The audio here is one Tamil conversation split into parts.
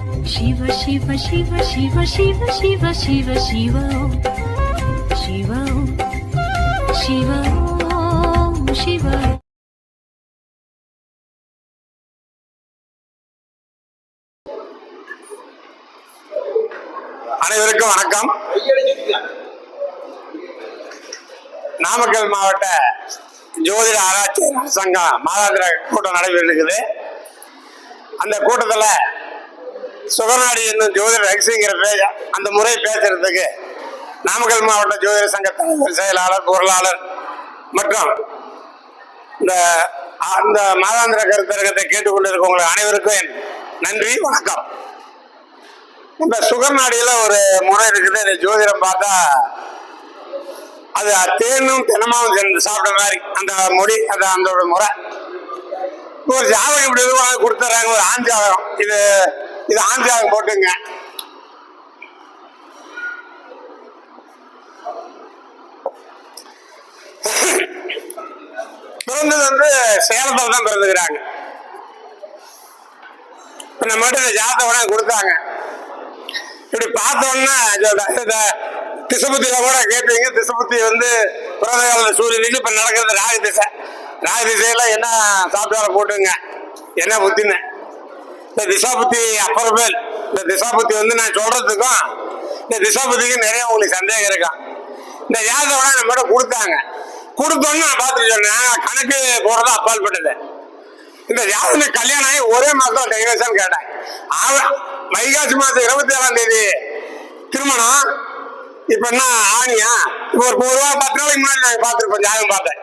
Shiva Shiva Shiva Shiva Shiva Shiva Shiva Shiva Shiva Shiva Shiva. அனைவருக்கும் வணக்கம். நாமக்கல் மாவட்ட ஜோதிட ஆராய்ச்சி சங்கம் மாதாந்திர கூட்டம் நடைபெற்றிருக்குது. அந்த கூட்டத்தில் சுகநாடி என்னும் ஜோதிட ரகசியங்கிற அந்த முறை பேசுறதுக்கு நாமக்கல் மாவட்ட ஜோதிட சங்க தலைவர், செயலாளர், பொருளாளர் மற்றும் இந்த மாதாந்திர கருத்தரங்கத்தை கேட்டுக்கொண்டிருக்க உங்களுக்கு அனைவருக்கும் என் நன்றி, வணக்கம். இந்த சுகநாடியில் ஒரு முறை இருக்குது. இந்த ஜோதிடம் பார்த்தா அது தேனும் தினமாவும் சேர்ந்து சாப்பிட்ட மாதிரி அந்த மொழி, அது அந்த முறை. ஒரு ஜாதகம் இப்படி எதுவும் கொடுத்துட்றாங்க, ஒரு ஆண் ஜாதகம். இது ஆண் ஜாதகம் போட்டுங்க. பிறந்தது வந்து சேலத்தில் தான் பிறந்துக்கிறாங்க. இப்போ நம்மகிட்ட இந்த ஜாதகம் கொடுத்தாங்க. இப்படி பார்த்தோன்னா திசைபுத்தியில கூட கேட்பீங்க. திசைபுத்தி வந்து பிறந்த காலத்தில் சூரியனுக்கு இப்ப நடக்கிறது ராகு திசை. ராகு திசையில என்ன சாப்பிட்டாலும் போட்டுங்க, என்ன புத்தின்னு. இந்த திசாபுத்தி அப்புறமேல் இந்த திசாபுத்தி வந்து நான் சொல்றதுக்கும் இந்த திசாபுத்திக்கும் நிறைய உங்களுக்கு சந்தேகம் இருக்கும். இந்த ஜாதகம் நம்மகிட்ட கொடுத்தாங்க. கொடுத்தோன்னு நான் பார்த்துட்டு சொன்னேன், கணக்கு போறதா அப்பாற்பட்டது. இந்த ஜாதகம் கல்யாணம் ஆகி ஒரே மாதம் டைவர்ஷன் கேட்டேன். வைகாசி மாதம் 27ஆம் தேதி திருமணம். இப்ப என்ன ஆணியா? இப்ப ஒரு 10 நாளைக்கு முன்னாடி நாங்க பார்த்துருப்போம், ஜாதகம் பார்த்தேன்.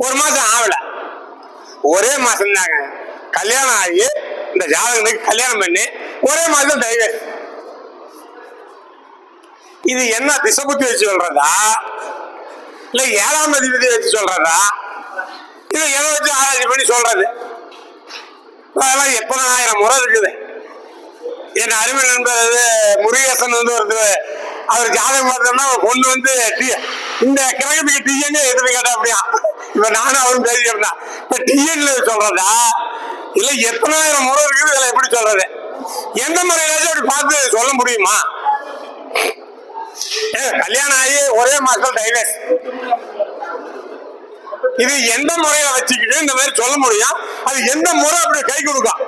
ஒரு மாசம் ஆகல, ஒரே மாசம் தாங்க கல்யாணம் ஆகி இந்த ஜாதகத்துக்கு கல்யாணம் பண்ணி ஒரே மாசம் டைவர்ஸ். இது என்ன திசைபுத்தி வச்சு சொல்றதா இல்ல 7ஆம் அதிபதி வச்சு சொல்றதா? இது எதை வச்சு ஆராய்ச்சி பண்ணி சொல்றது? அதெல்லாம் எத்தனை ஆயிரம் முறை இருக்குது. என் அருமை நண்பர் முருகேசன் வந்து ஒருத்தர், அவர் ஜாதகம் பார்த்தோம்னா பொண்ணு வந்து இந்த கிரகத்துக்கு டிஎன் எதுன்னு கேட்டா அப்படியா? இப்ப நானும் அவரும் பேசிக்கிறேன். இப்ப டிஎன்ல சொல்றதா இல்ல எத்தனாயிரம் முறை இருக்குது, இதுல எப்படி சொல்றது? எந்த முறையிலாச்சும் அப்படி பார்த்து சொல்ல முடியுமா? கல்யாணம் ஆகி ஒரே மாசம் டைவர்ஸ். இது எந்த முறையில வச்சுக்கிட்டு இந்த மாதிரி சொல்ல முடியும்? அது எந்த முறை அப்படி கை கொடுக்கும்?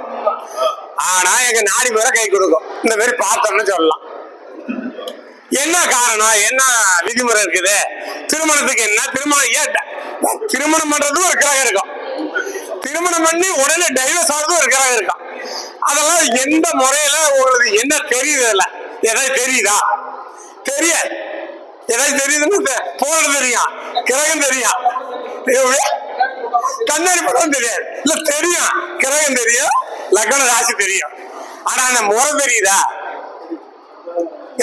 ஆனா எங்க நாடி முறை கை கொடுக்கும். இந்த மாதிரி பார்த்தோம்னு சொல்லலாம். என்ன காரணம், என்ன விதிமுறை இருக்குது? திருமணத்துக்கு என்ன திருமணம் பண்றது ஒரு கிரகம் இருக்கும், திருமணம் பண்ணி உடனே டைவர்ஸ் ஆகுறது ஒரு கிரகம் இருக்கும். அதெல்லாம் எந்த முறையில உங்களுக்கு என்ன தெரியுது? இல்ல எதாவது தெரியுதா? தெரியாது. எதாவது தெரியுதுன்னு போறது தெரியும், கிரகம் தெரியும், கண்ணாடி படம் தெரியாது. இல்ல தெரியும், கிரகம் தெரியும், லக்ன ராசி தெரியும். ஆனா அந்த முறை தெரியுதா?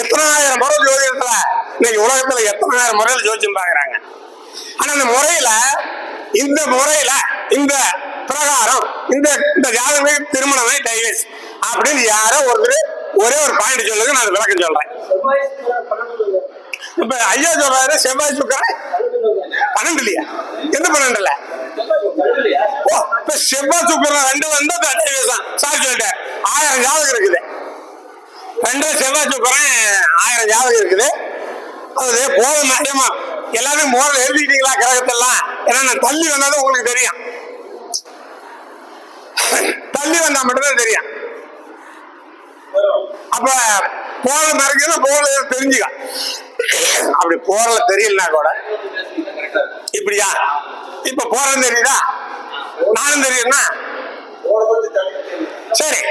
எத்தனாயிரம் முறை ஜோதிடத்துல இன்னைக்கு உலகத்துல எத்தனாயிரம் முறையில ஜோதிடம் பாக்குறாங்க. ஆனா அந்த முறையில இந்த பிரகாரம் இந்த ஜாதகமே திருமணமே டைவர்ஸ் அப்படின்னு யாரோ ஒரே ஒரு பாயிண்ட் சொல்லுங்க, நான் விளக்கம் சொல்றேன். இப்ப ஐயா சொல்றாரு செவ்வாய் சுக்கிரன் 12 இல்லையா? எந்த 12 இல்ல? ஓ, இப்ப செவ்வாய் சுக்கிரன் 2 வந்தா டைவர்ஸ். சாரி சொல்லிட்டேன். 1000 ஜாதகம் இருக்குது. 2 செவ்வாய் சுக்கிரன் 1000 ஜாதகம் இருக்குது. அது போத மாட்டேமா எல்லாரும் மோதல் எழுதிக்கிட்டீங்களா கிரகத்தெல்லாம்? ஏன்னா நான் தள்ளி வந்தாதான் உங்களுக்கு தெரியும். தள்ளி வந்தா மட்டும்தான் தெரியும். அப்ப போல மறைக்கிறத போல தெரிஞ்சுக்க. அப்படி போறல தெரியலனா கூட இப்படியா? இப்ப போறது தெரியுதா? நானும் தெரியும்னா சரி,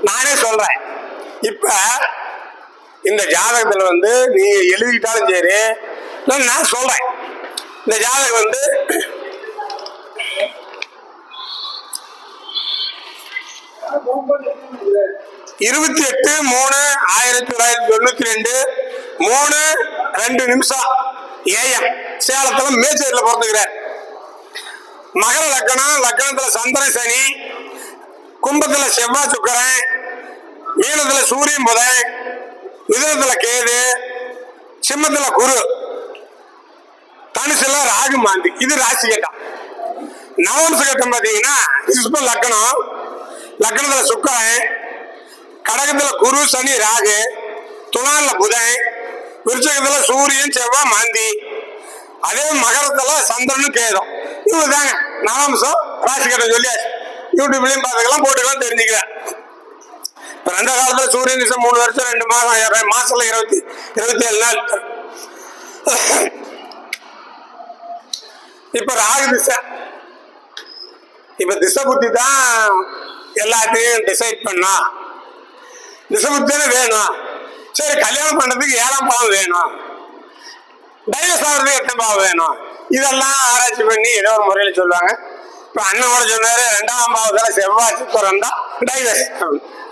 நானே சொல்றேன். இப்ப இந்த ஜாதகத்துல வந்து நீ எழுதிட்டாலும் சரி, நான் சொல்றேன். இந்த ஜாதகம் வந்து 28/3/1992 3:02 AM சேலத்துல மேச்சேரியில பிறந்துக்கிறார். மகர லக்னம், லக்னத்துல சந்திரன் சனி, கும்பத்துல செவ்வாய் சுக்கிரன், மீனத்துல சூரியன் புதன், மிதுனத்துல கேது, சிம்மத்துல குரு, தனுசுல ராகு மாந்தி. இது ராசி கட்டம். நவம்ச கட்டம் பாத்தீங்கன்னா லக்னம், லக்னத்துல சுக்கிரன், கடகத்துல குரு சனி ராகு, துலான்ல புதன், விருச்சகத்துல சூரியன் செவ்வாய் மாந்தி, அதே மகரத்துல சந்திரனும் கேதும். இவ்வளவுதாங்க நவம்சம் ராசிக்கட்டம் சொல்லியாச்சு. யூடியூப்லயும் பார்த்துக்கலாம், போட்டுக்கலாம், தெரிஞ்சுக்கிறேன். இப்ப அந்த காலத்துல சூரியன் திசை 3 வருஷம் 2 மாசம், மாசத்துல 27 நாள். இப்ப ராகு திசை. இப்ப திசை புத்தி தான் எல்லாத்தையும் டிசைட் பண்ணா. திசை புத்தி தானே வேணும். சரி, கல்யாணம் பண்றதுக்கு 7ஆம் பாவம் வேணும், டைவர்ஸ் ஆகிறதுக்கு 8ஆம் பாவம் வேணும். இதெல்லாம் ஆராய்ச்சி பண்ணி ஏதோ ஒரு முறையில சொல்லுவாங்க. இப்ப அண்ணனோட சொன்னாரு 2ஆம் பாவத்துல செவ்வாய் சித்திரம் தான் டைவர்ஸ்.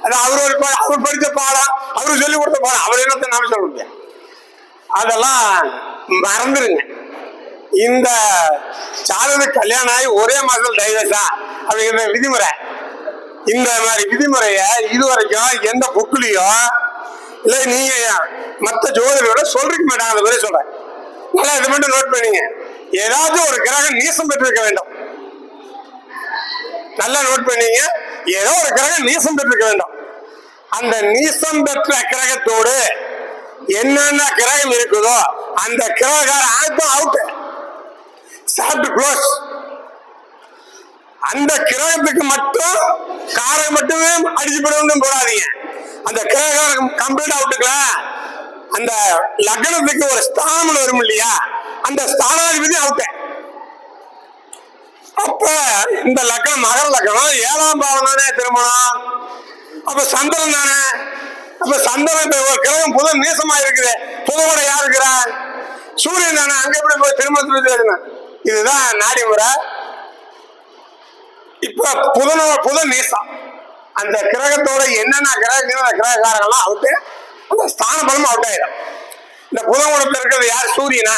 அது அவர் படிச்ச பாடம், அவரு சொல்லி கொடுத்த பாடம், அவர் என்னத்தை நாம சொல்ல முடியாது. அதெல்லாம் மறந்துருங்க. இந்த சாதத்துக்கு கல்யாணம் ஆகி ஒரே மாதத்துல டைவர்ஸா அப்படிங்கிற விதிமுறை. இந்த மாதிரி விதிமுறைய இதுவரைக்கும் எந்த புக்குலையோ இல்ல நீங்க மற்ற ஜோதிடரோட சொல்லிக்க மாட்டாங்க. அந்த மாதிரி சொல்றேன். நல்லா இது மட்டும் நோட் பண்ணீங்க. ஏதாவது ஒரு கிரகம் நீசம் பெற்றிருக்க வேண்டும். நல்லா நோட் பண்ணீங்க. ஏதோ ஒரு கிரகம் நீசம் பெற்றிருக்க வேண்டும். அந்த நீசம் பெற்ற கிரகத்தோடு என்னென்ன கிரகம் இருக்குதோ அந்த கிரகக்கார ஆட்டம் அவுட், சாப்ட் க்ளோஸ். அந்த கிரகத்துக்கு மட்டும் காரகம் மட்டுமே அடிச்சு போடணும் போடாதீங்க. அந்த கிரகம் கம்ப்ளீட் அவுட்டுக்கல. அந்த லக்னத்துக்கு ஒரு ஸ்தானம் வரும் இல்லையா, அந்த ஸ்தானாதிபதி அவுட். அப்ப இந்த லக்னம் மகர லக்னம் 7ஆம் பாவம் தானே திருமணம். அப்ப சந்திரன் தானே. அப்ப சந்திரன் ஒரு கிரகம் புதன் நீசமா இருக்குது. புதனோட யார் இருக்கிறார்? சூரியன் தானே. அங்க எப்படி போய் திருமணத்துக்கு? இதுதான் நாடி முறை. இப்ப புதன் நீசம். அந்த கிரகத்தோட என்னென்ன கிரகக்காரங்கள்லாம் அவுட்டு, அந்த ஸ்தான பலமும் அவுட் ஆயிடும். இந்த புதன் உடம்புல இருக்கிறது யார்? சூரியனா.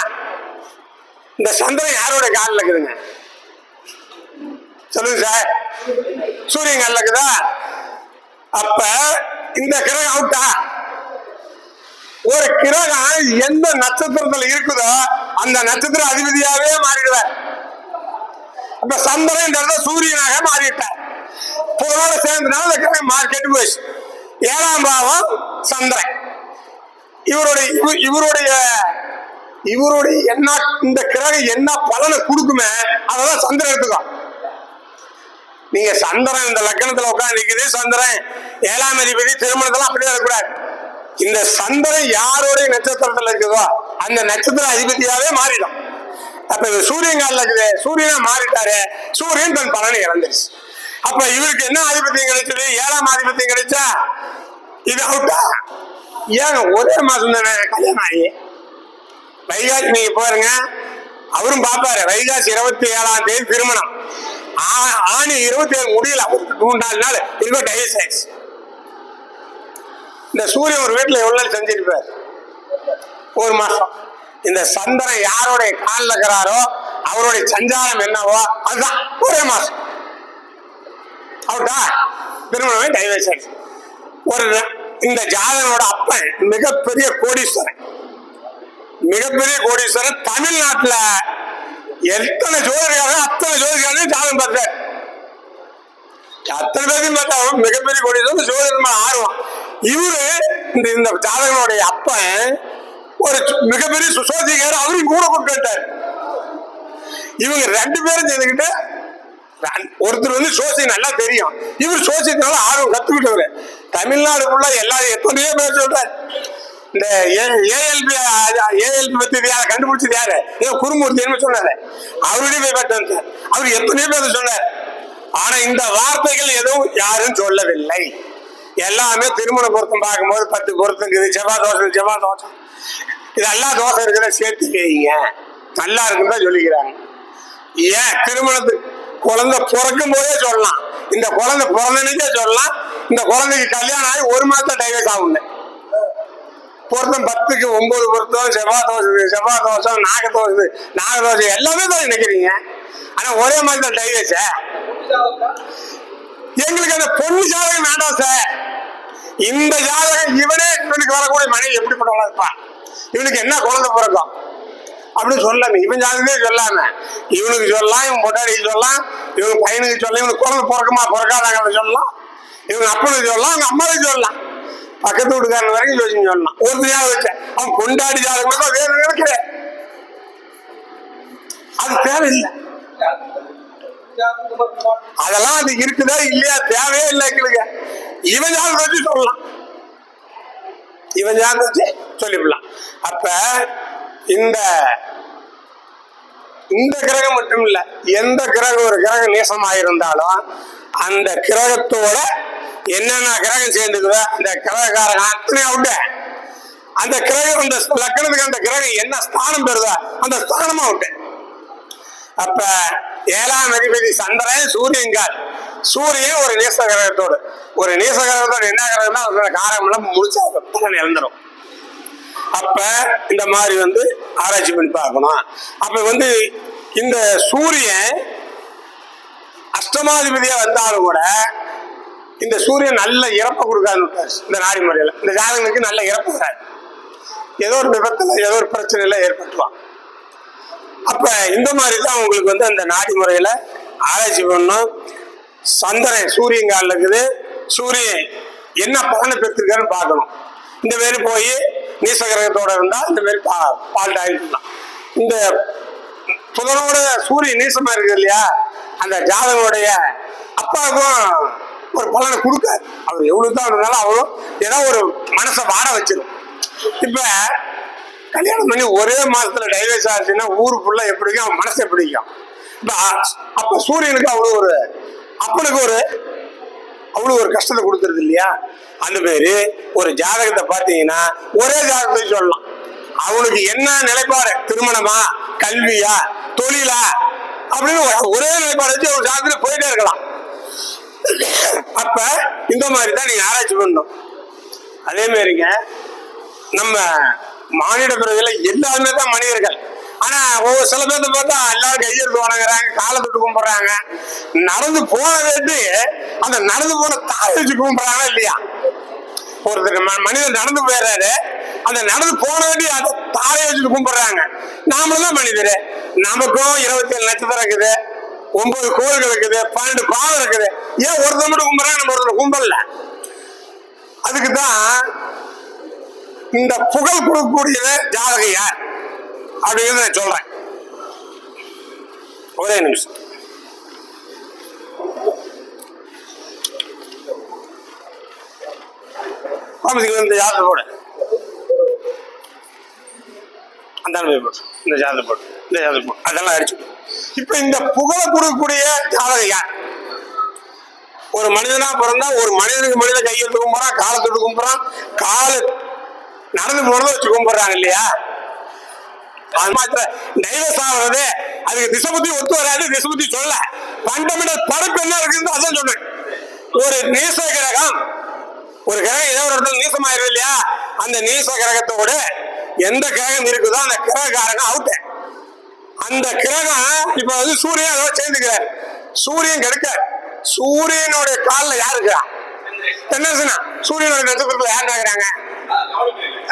இந்த சந்திரன் யாரோட காலில் இருக்குதுங்க? சொல்லுங்க சார். சூரியன் காலில் இருக்குதா? அப்ப இந்த கிரகம் அவுட்டா? ஒரு கிரகம் எந்த நட்சத்திரத்துல இருக்குதோ அந்த நட்சத்திர அதிபதியாவே மாறிடுவார். அப்ப சந்திரன் சூரியனாக மாறிட்டார். புதனோட சேர்ந்தனால அந்த கிரகம் கெட்டு போயிடுச்சு. 7ஆம் பாவம் சந்திரன். இவருடைய என்ன, இந்த கிரகம் என்ன பலனை கொடுக்குமே அதெல்லாம் சந்திரன் எடுத்துக்கோ. நீங்க சந்திரன் இந்த லக்னத்துல உட்காந்து நிக்குது, சந்திரன் 7ஆம் அதிபதி, திருமணத்தெல்லாம் அப்படியே இருக்கக்கூடாது. இந்த சந்திரன் யாருடைய நட்சத்திரத்துல இருக்குதோ அந்த நட்சத்திர அதிபதியாவே மாறிடும். அப்ப சூரியன் காலில் இருக்குது, சூரியனா மாறிட்டாரு. சூரியன் தன் பலனை இழந்துருச்சு. அப்ப இவருக்கு என்ன ஆதிபத்தியம் கிடைச்சது? 7ஆம் ஆதிபத்தியம் கிடைச்சா இது அவுட்டா? ஏங்க ஒரே மாசம் தானே கல்யாணம் ஆகி. வைகாசி நீங்க போருங்க, அவரும் பாப்பாரு. வைகாசி 27ஆம் தேதி திருமணம், ஆணி 27 முடியல, 3-4 நாள் இருக்க டைவர்ஸ் ஆயிடுச்சு. இந்த சூரியன் ஒரு வீட்டுல எவ்வளவு நாள் செஞ்சிருப்பார்? 1 மாசம். இந்த சந்திரன் யாரோடைய காலில் இருக்கிறாரோ அவருடைய சஞ்சாரம் என்னவோ அதுதான் ஒரே மாசம் அவுட்டா, திருமணமே டைவர்ஸ் ஆயிடுச்சு. இந்த ஜாதகனோட அப்பன் மிகப்பெரிய கோடீஸ்வரன். தமிழ்நாட்டுல எத்தனை ஜோதிகாரங்க அத்தனை ஜோதிகாரங்க ஜாதகம் பார்த்தார். அத்தனை பேரையும் பார்த்தா மிகப்பெரிய கோடீஸ்வரன், ஜோதிடமா ஆர்வம். இவரு இந்த ஜாதகனுடைய அப்பன் ஒரு மிகப்பெரிய சுசோதிகார, அவரையும் கூட கூப்பிட்டார். இவங்க 2 பேரும் சேர்ந்துக்கிட்டு, ஒருத்தர் சோசியம் நல்லா தெரியும், இவர் சோசியத்தினால ஆர்வம் கத்துக்கிட்டவரு. தமிழ்நாடு ஃபுல்லா எல்லாரும் எத்தனையோ பேர் சொல்றாரு. இந்த ஏஎல்பி பத்தி யார கண்டுபிடிச்சது யாரு? குருமூர்த்தி சொன்னாரு. அவருடைய போய் பார்த்து அவர் எத்தனையோ பேர் சொன்னார். ஆனா இந்த வார்த்தைகள் எதுவும் யாரும் சொல்லவில்லை. எல்லாமே திருமண பொருத்தம் பார்க்கும்போது 10 பொருத்தம் இருக்குது, செவ்வாய் தோசம் இதெல்லாம் தோசை இருக்கிற சேர்த்து வைங்க, நல்லா இருக்குன்னு தான் சொல்லிக்கிறாங்க. ஏன் திருமணத்துக்கு குழந்தை பிறக்கும் போதே சொல்லலாம், இந்த குழந்தை பிறந்தனைக்கே சொல்லலாம். இந்த குழந்தைக்கு கல்யாணம் ஆகி 1 மாதம் டைவர்ஸ் ஆகும். பொருத்தம் 10க்கு 9 பொருத்தம், செவ்வாய் தோசம், நாகதோசம் எல்லாமே தான் நினைக்கிறீங்க. ஆனா ஒரே மாதம் டைவர்ஸ். எங்களுக்கு அந்த பொண்ணு ஜாதகம் வேண்டாம் சார். இந்த ஜாதகம் இவனுக்கு வரக்கூடிய மனைவி எப்படிப்பட்டவளா இருப்பான், இவனுக்கு என்ன குழந்தை பிறக்கும் அப்படின்னு சொல்லாம, இவன் ஜாதகமே சொல்லாம இவனுக்கு சொல்லலாம், இவன் பொட்டாடிக்கு சொல்லலாம், இவன் பையனுக்கு சொல்லலாம், இவனுக்கு குழந்தை பிறக்குமா பிறக்காதாங்க சொல்லலாம், இவங்க அப்பனுக்கு சொல்லலாம், அவங்க அம்மாவுக்கு சொல்லலாம். பக்கத்து வீட்டுக்காரன் வரைக்கும் யோசிச்சு சொல்லலாம். ஒருத்தர் வச்சேன் அவன் கொண்டாடி ஜாதகம் தான் வேணும் நினைக்கிறேன். அது தேவையில்லை. அதெல்லாம் அது இருக்குதா இல்லையா தேவையே இல்லை எங்களுக்கு. இவன் ஜாதகம் வச்சு சொல்லலாம், இவன் ஜாதகம் வச்சு சொல்லிவிடலாம். அப்ப இந்த கிரகம் மட்டும் இல்ல, எந்த கிரகம் ஒரு கிரகம் நேசமாயிருந்தாலும் அந்த கிரகத்தோட என்னென்ன கிரகம் சேர்ந்துக்குதோ அந்த கிரகக்காரங்க அத்தனை அவுட்டு. அந்த கிரகம் அந்த லக்னத்துக்கு அந்த கிரகம் என்ன ஸ்தானம் பெறுதோ அந்த ஸ்தானமா அவுட்டு. அப்ப 7ஆம் அதிபதி சந்திரன் சூரியன்கால். சூரியன் ஒரு நேச கிரகத்தோடு, ஒரு நேச கிரகத்தோட என்ன கிரகம்னா காரம் எல்லாம் முடிச்சா இழந்துடும். அப்ப இந்த மாதிரி ஆராய்ச்சி பண்ணி பார்க்கணும். அப்ப இந்த சூரியன் அஷ்டமாதிபதியா வந்தாலும் கூட இந்த சூரியன் நல்ல இறப்பை கொடுக்காதுன்னு இந்த நாடி முறையில இந்த ஜாதகனுக்கு நல்ல இறப்பு வராது. ஏதோ ஒரு விபத்துல ஏதோ ஒரு பிரச்சனையில ஏற்பட்டுவான். அப்ப இந்த மாதிரிதான் உங்களுக்கு அந்த நாடி முறையில ஆராய்ச்சி பண்ணணும். சந்திரன் சூரியன் காலில் இருக்குது, சூரியன் என்ன பலனை பெற்றிருக்காருன்னு பார்க்கணும். இந்த மாரி போய் நீச கிரகத்தோட இருந்தா இந்த மாதிரி பால்ட் ஆகிக்கலாம். இந்த புதனோட சூரியன் நீசமா இருக்குது இல்லையா, அந்த ஜாதகனுடைய அப்பாவுக்கும் ஒரு பலனை கொடுக்காது. அவர் எவ்வளவு தான் இருந்தாலும் அவரும் ஏதோ ஒரு மனசை வாட வச்சிடும். இப்ப கல்யாணம் பண்ணி ஒரே மாசத்துல டைவர்ஸ் ஆச்சுன்னா ஊருக்குள்ள எப்படிக்கும் அவன் மனசை பிடிக்கும். இப்ப அப்ப சூரியனுக்கு அப்பனுக்கு அவ்வளவு ஒரு கஷ்டத்தை கொடுத்துருது இல்லையா. அந்த பேரு ஒரு ஜாதகத்தை பார்த்தீங்கன்னா ஒரே ஜாதகத்தை சொல்லலாம். அவனுக்கு என்ன நிலைப்பாடு, திருமணமா கல்வியா தொழிலா அப்படின்னு ஒரே நிலைப்பாடு வச்சு ஒரு ஜாதகத்துல போயிட்டே இருக்கலாம். அப்ப இந்த மாதிரி தான் நீங்க ஆராய்ச்சி பண்ணணும். அதே மாதிரிங்க நம்ம மானிட பிறவில எல்லாருமே தான் மனிதர்கள். ஆனா சில பேர்த்த பார்த்தா எல்லாரும் கையெழுத்து வணங்குறாங்க, காலை தொட்டு கும்பிடுறாங்க. நடந்து போன வேண்டி அந்த நடந்து போன தாயை வச்சு கும்பிடுறாங்க இல்லையா. ஒருத்தர் மனிதன் நடந்து போயிடுறாரு, அந்த நடந்து போன வேண்டி அந்த தாயை வச்சுட்டு கும்பிடுறாங்க. நாமளும் தான் மனிதர். நமக்கும் 27 நட்சத்திரம் இருக்குது, 9 கோள்கள் இருக்குது, 12 பாவம் இருக்குது. ஏன் ஒருத்தர் மட்டும் கும்பிடுறாங்க, நம்ம ஒருத்தர் கும்பல? அதுக்குதான் இந்த புகழ் கொடுக்கக்கூடிய ஜாதகம் யார் அப்படிங்கிறத நான் சொல்றேன். ஒரே நிமிஷம். இந்த ஜாதகம் போடு, அந்த போட்டு இந்த ஜாதகம் போட்டு இந்த ஜாதகம் போட்டு அதெல்லாம் அடிச்சு. இப்ப இந்த புகழை கொடுக்கக்கூடிய ஜாதகம் யார்? ஒரு மனிதனா பிறந்தா ஒரு மனிதனுக்கு மனிதன் கையெழுத்து கும்பிடுறான், காலத்துட்டு கும்பிடுறான், காலு நடந்து போனதை வச்சு கும்பிடுறாங்க இல்லையா. டைவர்ஸ் ஆகிறது அதுக்கு திசைபுத்தி ஒத்து வராது. திசைபுத்தி சொல்ல பண்டமெண்டல் பரப்பு என்ன இருக்குன்னு அதான் சொன்னேன். ஒரு நீச கிரகம், ஒரு கிரகம் ஏதோ ஒரு இடத்துல நீசமாயிருது இல்லையா, அந்த நீச கிரகத்தோட எந்த கிரகம் இருக்குதோ அந்த கிரகக்காரங்க அவுட்டு. அந்த கிரகம் இப்ப சூரியன் அதோட சேர்ந்துக்கிறார். சூரியன் கெடுக்க சூரியனுடைய காலில் யாருக்குறா? தென்னரசனா சூரியனோட நட்சத்திரத்துல யார் ஆகுறாங்க?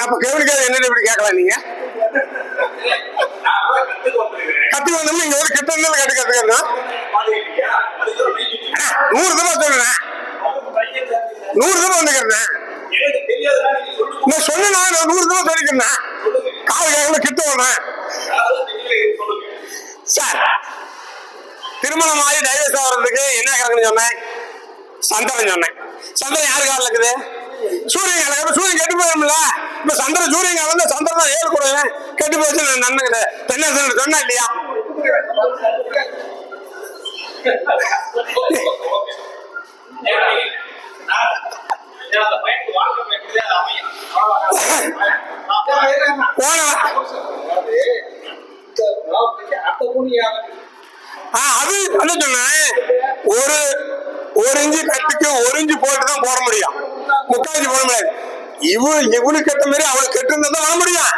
அப்ப கவனிக்காது என்னன்னு இப்படி கேட்கலாம். நீங்க கத்தி வந்தோம்னா இங்க ஒரு கிட்ட இருந்தாலும் கட்டுக்கிறதுக்கு 100 தடவை சொல்றேன், 100 தடவை வந்துக்கிறேன். நான் சொன்னா நான் 100 தடவை சொல்லிக்கிறேன். கால் கேட்கல கிட்ட வர்றேன் சார். திருமணம் ஆகி டைவர்ஸ் ஆகிறதுக்கு என்ன கிடக்குன்னு சொன்னேன்? சந்திரன் சொன்னேன். சந்திரன் யாரு காலில் இருக்குது? சூரியன் கால. சூரியன் கெட்டு போயிடும்ல. இப்ப சந்திரன் சூரியன் கால வந்து சந்திரன் தான் 7 கூட கெட்டு போச்சு. நன்மை தென்னரசன் சொன்னா இல்லையா? அது என்ன சொன்னேன், ஒரு இஞ்சி கட்டுக்கு 1 இஞ்சி போட்டுதான் போட முடியும், 3/4 இஞ்சி போட முடியாது. இவனுக்கு கட்ட மாதிரி அவளுக்கு கட்டு இருந்தா வர முடியும்.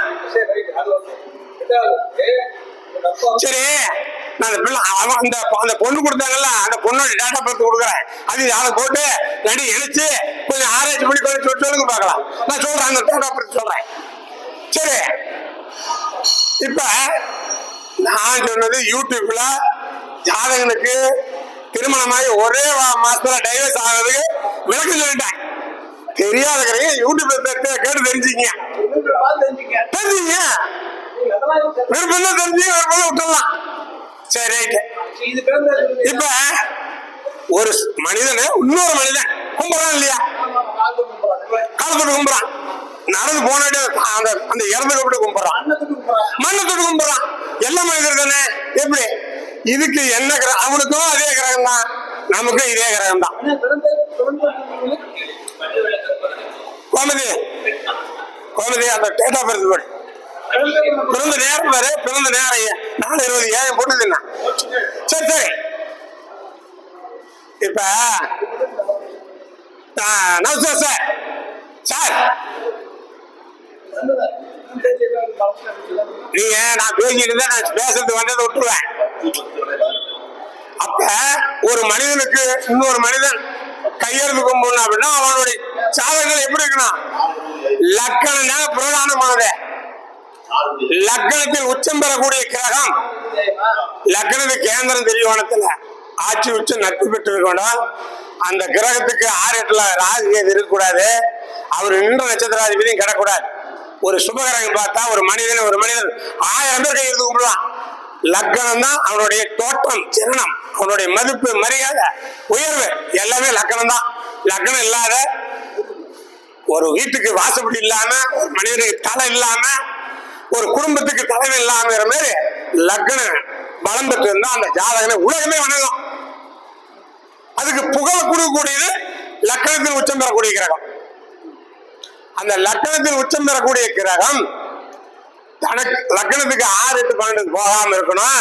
சரி, நான் அந்த பொண்ணு கொடுத்தாங்கல்ல, அந்த பொண்ணோட டேட்டா பர்த் கொடுக்குறேன். அது அதை போட்டு நடி இணைச்சு கொஞ்சம் ஆராய்ச்சி பண்ணி கொஞ்சம் சொல்லுங்க பார்க்கலாம். நான் சொல்றேன், அந்த டேட்டா பர்த் சொல்றேன். சரி, இப்ப நான் சொன்னது யூடியூப்ல ஜாதகனுக்கு திருமணமாகி ஒரே மாசத்துல டைவர்ஸ் ஆகிறதுக்கு விளக்கம் சொல்லிட்டேன். தெரியாத யூடியூப்ல கேட்டு தெரிஞ்சுங்க. விருப்பம் தான் தெரிஞ்சு விட்டுடலாம். சரி ரைட்டு. இப்ப ஒரு மனிதனை இன்னொரு மனிதன் கும்பிடறான் இல்லையா, காலத்தோடு கும்பிடறான், நடந்து போனாடி அந்த இறந்து எப்படி கும்பிடறான், மண்ணத்தோடு கும்பிடறான். எல்லா மனிதர் தானே. எப்படி இதுக்கு என்ன கிரகம்? அவனுக்கும் அதே கிரகம் தான், நமக்கும் இதே கிரகம் தான். கோமதி கோமதி அந்த டேட் ஆஃப் பர்த் போடு. பிறந்த நேரம் பாரு, பிறந்த நேரம் 4:20 ஏன் போட்டுதுன்னா. சரி சரி. இப்ப சார் சார் நீங்க நான் பேசிட்டு இருந்தா நான் பேசுறது வந்ததை விட்டுருவேன். அப்ப ஒரு மனிதனுக்கு இன்னொரு மனிதன் கையெழுத்து கும்பிடணும் அப்படின்னா அவனுடைய சாதகங்கள் எப்படி இருக்கணும்? லக்கணம் தான் பிரதானமானது. லக்னத்தில் உச்சம் பெறக்கூடிய கிரகம், லக்னத்துக்கு கேந்திரம் திரிகோணத்துல ஆட்சி உச்சம் நட்பு பெற்று இருக்கணும். அந்த கிரகத்துக்கு 6-8 ராகு இருக்கக்கூடாது. அவர் நின்ற நட்சத்திராதிபதியும் கிடக்கூடாது. ஒரு சுபகிரகம் பார்த்தா ஒரு மனிதன் 1000 பேர் கையெழுத்து கும்பிடுவான். லக்னம் தான் அவனுடைய தோற்றம், சிரணம், அவனுடைய மதிப்பு, மரியாதை, உயர்வு எல்லாமே லக்னம் தான். லக்னம் இல்லாத ஒரு வீட்டுக்கு வாசப்படி இல்லாம, ஒரு மனிதனுக்கு தலை இல்லாம, ஒரு குடும்பத்துக்கு தலைமை இல்லாம மாதிரி லக்னம் பலம் பெற்று இருந்தா அந்த ஜாதகனை உலகமே வணங்கும். அதுக்கு புகழ் கொடுக்கக்கூடியது லக்னத்தில் உச்சம் பெறக்கூடிய கிரகம். அந்த லக்னத்தில் உச்சம் பெறக்கூடிய கிரகம் தனக்கு லக்னத்துக்கு 6-8-12 போகாம இருக்கணும்.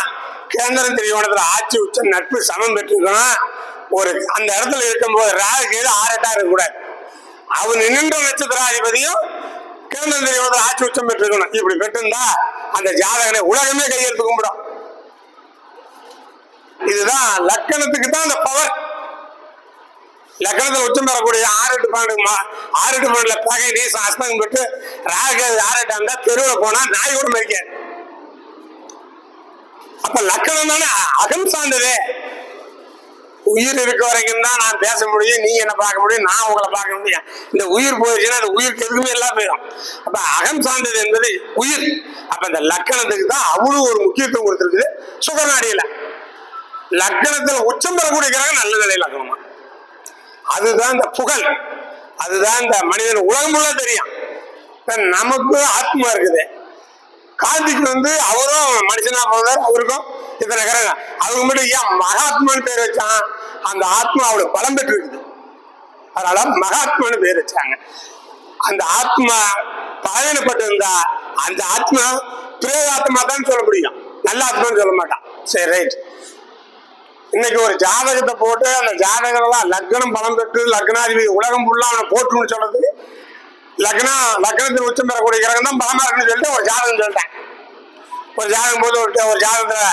கேந்திரம் திரிகோணத்துல ஆட்சி உச்சம் நட்பு சமம் பெற்றிருக்கணும். ஒரு அந்த இடத்துல இருக்கும்போது ராகு 6-8 இருக்கக்கூடாது. அவன் நின்ற நட்சத்திராதிபதியும் கேந்திரம் திரிகோணத்துல ஆட்சி உச்சம் பெற்றிருக்கணும். இப்படி பெற்றிருந்தா அந்த ஜாதகனை உலகமே கையெழுத்து கும்பிடும். இதுதான் லக்கணத்துக்கு தான் அந்த பவர். லக்னத்தில் உச்சம் பெறக்கூடிய 6-8-12 பகை நீசம் அஸ்தங்கம் பெற்று ராகு 6-8 இருந்தா தெருவில் போனா நாய் கூட மறிக்காது. அப்ப லக்கணம் தானே அகம் சார்ந்தது. உயிர் இருக்க வரைக்கும் தான் நான் பேச முடியும், நீங்க என்ன பார்க்க முடியும், நான் உங்களை பார்க்க முடியும். இந்த உயிர் போயிடுச்சுன்னா அந்த உயிருக்கு எதுக்குமே எல்லாம் போயிடும். அப்ப அகம் சார்ந்தது என்பது உயிர். அப்ப இந்த லக்கணத்துக்கு தான் அவ்வளவு ஒரு முக்கியத்துவம் கொடுத்திருக்குது சுகநாடியில. லக்கணத்துல உச்சம் பெறக்கூடிய கிரகம் நல்ல நிலை லக்கணமா. அதுதான் இந்த புகழ், அதுதான் இந்த மனிதன் உலகம் உள்ள தெரியும். நமக்கு ஆத்மா இருக்குது. காந்திக்கு அவரும் மனுஷனா போனார், அவருக்கும் இத்தனை கிரகம். அவங்க மட்டும் ஏன் மகாத்மான்னு பேர் வச்சான்? அந்த ஆத்மா அவளுக்கு பலம் பெற்று இருக்குது, அதனால மகாத்மான்னு பேர் வச்சாங்க. அந்த ஆத்மா பாதனப்பட்டு இருந்தா அந்த ஆத்மா பிரேதாத்மா தான் சொல்ல முடியும், நல்ல ஆத்மான்னு சொல்ல மாட்டான். சரி ரைட். இன்னைக்கு ஒரு ஜாதகத்தை போட்டு அந்த ஜாதகம் லக்னம் பலம் பெற்று லக்னாதிபதி உலகம் ஃபுல்லா அவனை போட்டுன்னு சொல்றதுக்கு லக்னத்தில் உச்சம் பெறக்கூடிய கிரகம் தான் பலமா இருக்குன்னு சொல்லிட்டு ஒரு ஜாதகம் சொல்லிட்டேன். ஒரு ஜாதகம் போது ஒரு ஜாதகத்துல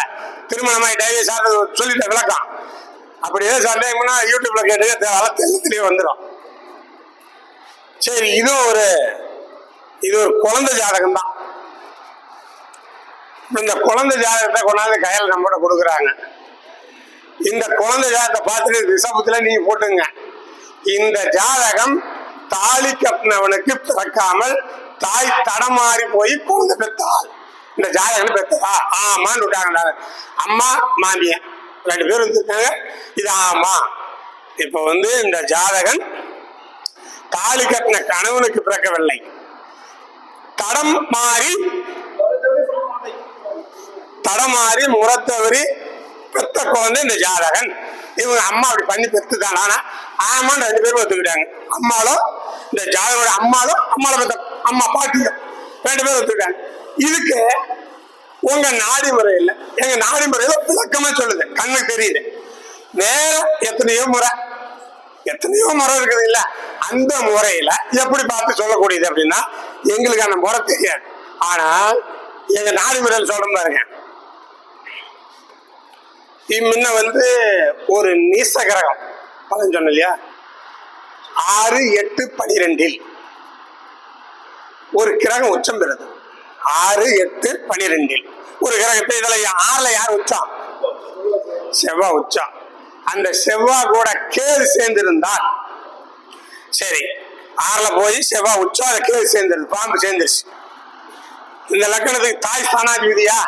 திருமணமாய் டைவர்ஸ் ஆகிறது சொல்லிட்ட விளக்கம். அப்படியே சந்தேகம்னா யூடியூப்ல கேட்டு தெளிவே வந்துடும். சரி, இது ஒரு குழந்தை ஜாதகம் தான். இந்த குழந்தை ஜாதகத்தை கொண்டாந்து கையில் நம்மகிட்ட கொடுக்குறாங்க. இந்த குழந்தை ஜாதகத்தை பார்த்துட்டு திசபுத்தில நீங்க போட்டுங்க. இந்த ஜாதகம் தாலி கட்டினவனுக்கு பிறக்காமல் தாய் தடமாறி போய் குழந்தை பெற்றாள். இந்த ஜாதகம் பெற்றதா? ஆமான்னு விட்டாங்க. அம்மா மாமிய 2 பேர் வந்துருக்காங்க. இது ஆமா. இப்ப இந்த ஜாதகன் தாலி கட்டின கணவனுக்கு பிறக்கவில்லை, தடமாறி முறத்தவரி பெத்த குழந்தை இந்த ஜாதகன். இவங்க அம்மா அப்படி பண்ணி பெற்றுதான். ஆனா ஆமான்னு 2 பேரும் ஒத்துக்கிட்டாங்க. அம்மாலும் இந்த ஜாதகோட அம்மாலும் அம்மாவை பெற்ற அம்மா பாட்டியும் 2 பேரும் ஒத்துக்கிட்டாங்க. இதுக்கு உங்க நாடி முறை இல்லை, எங்க நாடி முறையில விளக்கமா சொல்லுது, கண்ணுக்கு தெரியுது. நேரம் எத்தனையோ முறை இருக்குது இல்ல, அந்த முறையில எப்படி பார்த்து சொல்லக்கூடியது அப்படின்னா எங்களுக்கு அந்த முறை தெரியாது. ஆனா எங்க நாடி முறையில் சொல்ற பாருங்க. முன்ன ஒரு நீச கிரகம் பலன் சொன்ன இல்லையா, 6-8-12 ஒரு கிரகம் உச்சம் பெறுது. 6-8-12 ஒரு கிரகத்தை இதுல 6ல யார் உச்சம்? செவ்வாய் உச்சம். அந்த செவ்வாய் கூட கேது சேர்ந்திருந்தால் சரி, 6ல போய் செவ்வாய் உச்சம் அதை கீழே சேர்ந்துருது, பாம்பு சேர்ந்துருச்சு. இந்த லக்னத்துக்கு தாய் ஸ்தானாதிபதியா?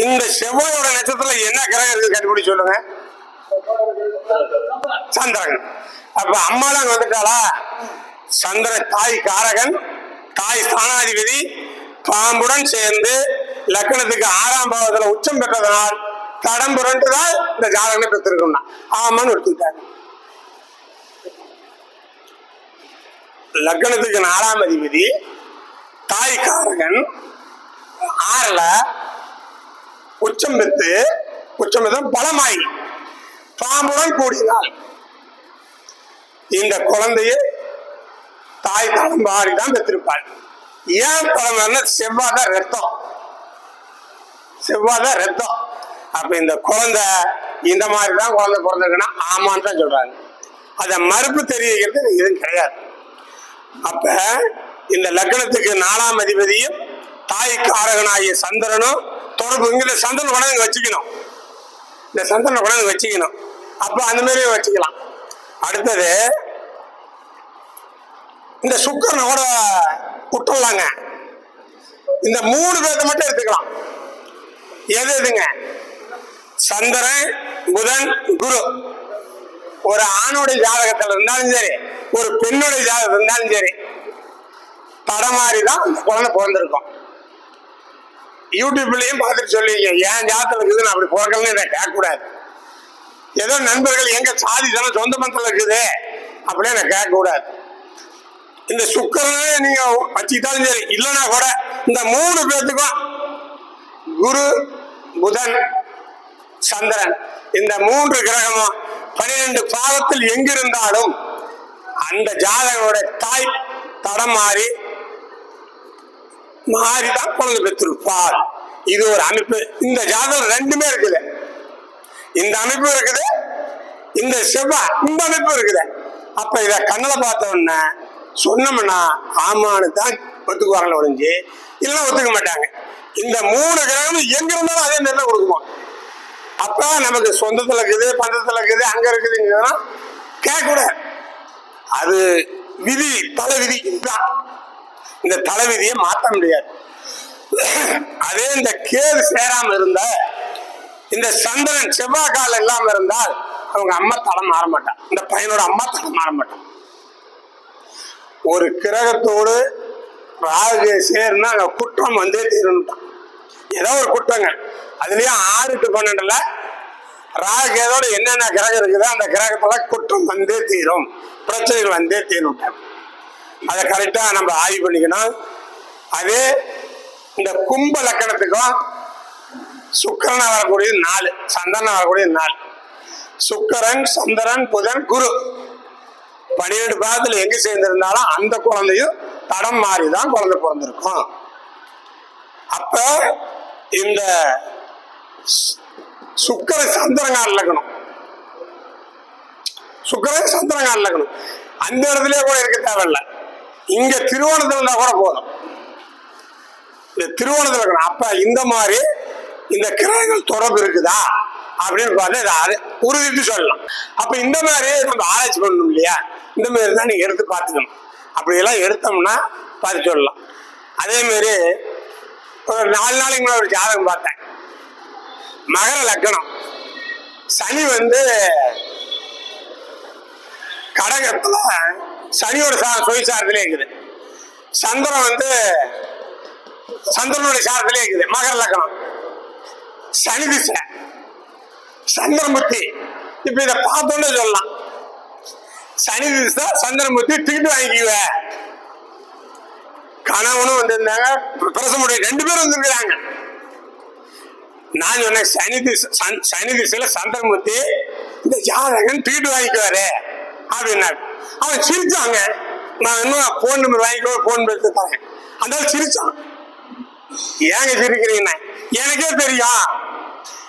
இந்த செவ்வாயோட நட்சத்திரத்துல என்ன கிரகம் இருக்கு கண்டுபிடி சொல்லுங்க. சந்திரன். அப்ப அம்மாலாம் அங்க வந்துட்டாளா? சந்திரன் தாய் காரகன், தாய் ஸ்தானாதிபதி, பாம்புடன் சேர்ந்து லக்னத்துக்கு 6ஆம் பாவத்துல உச்சம் பெற்றதனால் தடம் புரண்டுதான் இந்த ஜாதகமே பெற்றிருக்கும்னா ஆமான்னு எடுத்துக்கிட்டாங்க. லக்னத்துக்கு 4ஆம் அதிபதி தாய் காரகன் 6ல உச்சம் பெற்று பலமாயி பாம்புடன் கூடினாள். இந்த குழந்தையை தாய் தளம்பாடி தான் பெற்றிருப்பாள். ஏன் பலம்? செவ்வாத ரத்தம், செவ்வாத ரத்தம். அப்ப இந்த குழந்தை இந்த மாதிரிதான் குழந்தை பிறந்திருக்குன்னா ஆமான்னு தான் சொல்றாங்க. அத மறுப்பு தெரிவிக்கிறது எதுவும் கிடையாது. அப்ப இந்த லக்னத்துக்கு 4ஆம் அதிபதியும் தாய் காரகனாகிய சந்திரனும் தொடர்பு. இந்த சந்திரன் கூட வச்சுக்கணும், இந்த சந்திரனை கூட வச்சுக்கணும். அப்ப அந்த மாதிரி வச்சுக்கலாம். அடுத்தது இந்த சுக்கரனை கூட விட்டுலாங்க. இந்த 3 பேர்த்த மட்டும் எடுத்துக்கலாம். எது எதுங்க? சந்திரன், புதன், குரு. ஒரு ஆணுடைய ஜாதகத்துல இருந்தாலும் சரி, ஒரு பெண்ணுடைய ஜாதகத்துல இருந்தாலும் சரி, தடமாறிதான் அந்த குழந்தை பிறந்திருக்கும். யூடியூப்லயும் பார்த்துட்டு சொல்லுவீங்க, ஏன் ஜாதகத்துல இருக்குது நான் அப்படி பிறக்கலன்னு இதை கேட்கக்கூடாது. ஏதோ நண்பர்கள் எங்க சாதி தானே சொந்த மந்தத்துல இருக்குது அப்படியே நான் கேட்கக்கூடாது. இந்த சுக்கரனே நீங்க வச்சுக்கிட்டாலும் சரி, இல்லைன்னா கூட இந்த 3 பேர்த்துக்கும் குரு, புதன், சந்திரன், இந்த 3 கிரகமும் 12 பாவத்தில் எங்கிருந்தாலும் அந்த ஜாதகனோட தாய் தடம் மாறிதான் குழந்தை பெற்றிருப்பார். இது ஒரு அமைப்பு. இந்த ஜாதகம் 2மே இருக்குது. இந்த அமைப்பு இருக்குது, இந்த செவ்வாய் இந்த அமைப்பு இருக்குது. அப்ப இத கண்ணில் பார்த்த உடனே சொன்னோம்னா ஆமான்னு தான் ஒத்துக்குவாங்களே ஒழிஞ்சு இல்லைன்னா ஒத்துக்க மாட்டாங்க. இந்த 3 கிரகமும் எங்க இருந்தாலும் அதே நேரம் கொடுக்குமா. அப்ப நமக்கு சொந்தத்துல இருக்குது, பந்தத்துல இருக்குது, அங்க இருக்குதுங்கிறதுனா கேட்கக்கூடாது. அது விதி, தலைவிதி. இந்த தலைவிதியை மாற்ற முடியாது. அதே இந்த கேது சேராம இருந்த, இந்த சந்திரன் செவ்வாய் கால இல்லாம இருந்தால் அவங்க அம்மா தடம் மாற மாட்டான், இந்த பையனோட அம்மா தடம் மாற மாட்டான். ஒரு கிரகத்தோடு ராகு சேர்னா அங்க குற்றம் வந்தே தீரணுட்டான். ஏதோ ஒரு குற்றங்கள் அதுலயும் 6 to 12ல ராகு கேதோட என்னென்ன கிரகம் இருக்குதோ அந்த கிரகத்துல குற்றம் வந்தே தீரும், பிரச்சனைகள் வந்தே தீரும். அதை கரெக்டா நம்ம ஆய்வு பண்ணிக்கணும். அதே இந்த கும்ப லக்கணத்துக்கும் சுக்கரனை வரக்கூடிய 4, சந்திரனை வரக்கூடிய 4, சுக்கரன், சந்திரன், புதன், குரு 12 பாகத்துல எங்க சேர்ந்திருந்தாலும் அந்த குழந்தையும் தடம் மாறிதான் குழந்தை பிறந்திருக்கும். அப்ப இந்த சுக்கரன் சந்திரங்கால் இலக்கணம், சுக்கரன் சந்திரங்கால் இலக்கணம் அந்த இடத்துலயே கூட இருக்க தேவையில்லை. இங்க திருவோணத்துல இருந்தா கூட போதும். இந்த திருவோணத்துல இருக்கணும். அப்ப இந்த மாதிரி இந்த கிரகங்கள் தொடர்பு இருக்குதா அப்படின்னு பார்த்து உறுதிட்டு சொல்லலாம். அப்ப இந்த மாதிரி நம்ம ஆராய்ச்சி பண்ணணும் இல்லையா? இந்த மாதிரி தான் நீங்க எடுத்து பார்த்துக்கணும். அப்படியெல்லாம் எடுத்தோம்னா பார்த்து சொல்லலாம். அதே மாதிரி ஒரு 4 நாளைக்கு முன்னாடி ஒரு ஜாதகம் பார்த்தேன். மகர லக்னம், சனி கடகத்துல சனியோட சுயசாரத்திலே இருக்குது, சந்திரன் சந்திரனுடைய சாரத்திலே இருக்குது. மகர லக்னம், சனி திசை, சந்திரமுத்தி. இப்ப இதை பார்த்தோன்னு சொல்லலாம், சனி திசை சந்திரமுத்தி டிக்கெட் வாங்கிக்குவ. கணவனும் வந்திருந்தாங்க, பிரசமுடைய 2 பேரும் வந்திருக்கிறாங்க. நான் சொன்னேன் சனி திசையில சந்திரமுத்தி இந்த ஜாதகன் டிக்கெட் வாங்கிக்குவாரு அப்படின்னா அவன் சிரிச்சாங்க. நான் இன்னும் போன் நம்பர் வாங்கிக்கோ, போன் எடுத்து தரேன். அந்த சிரிச்சான். ஏங்க சிரிக்கிறீங்கன்னா, எனக்கே தெரியும்,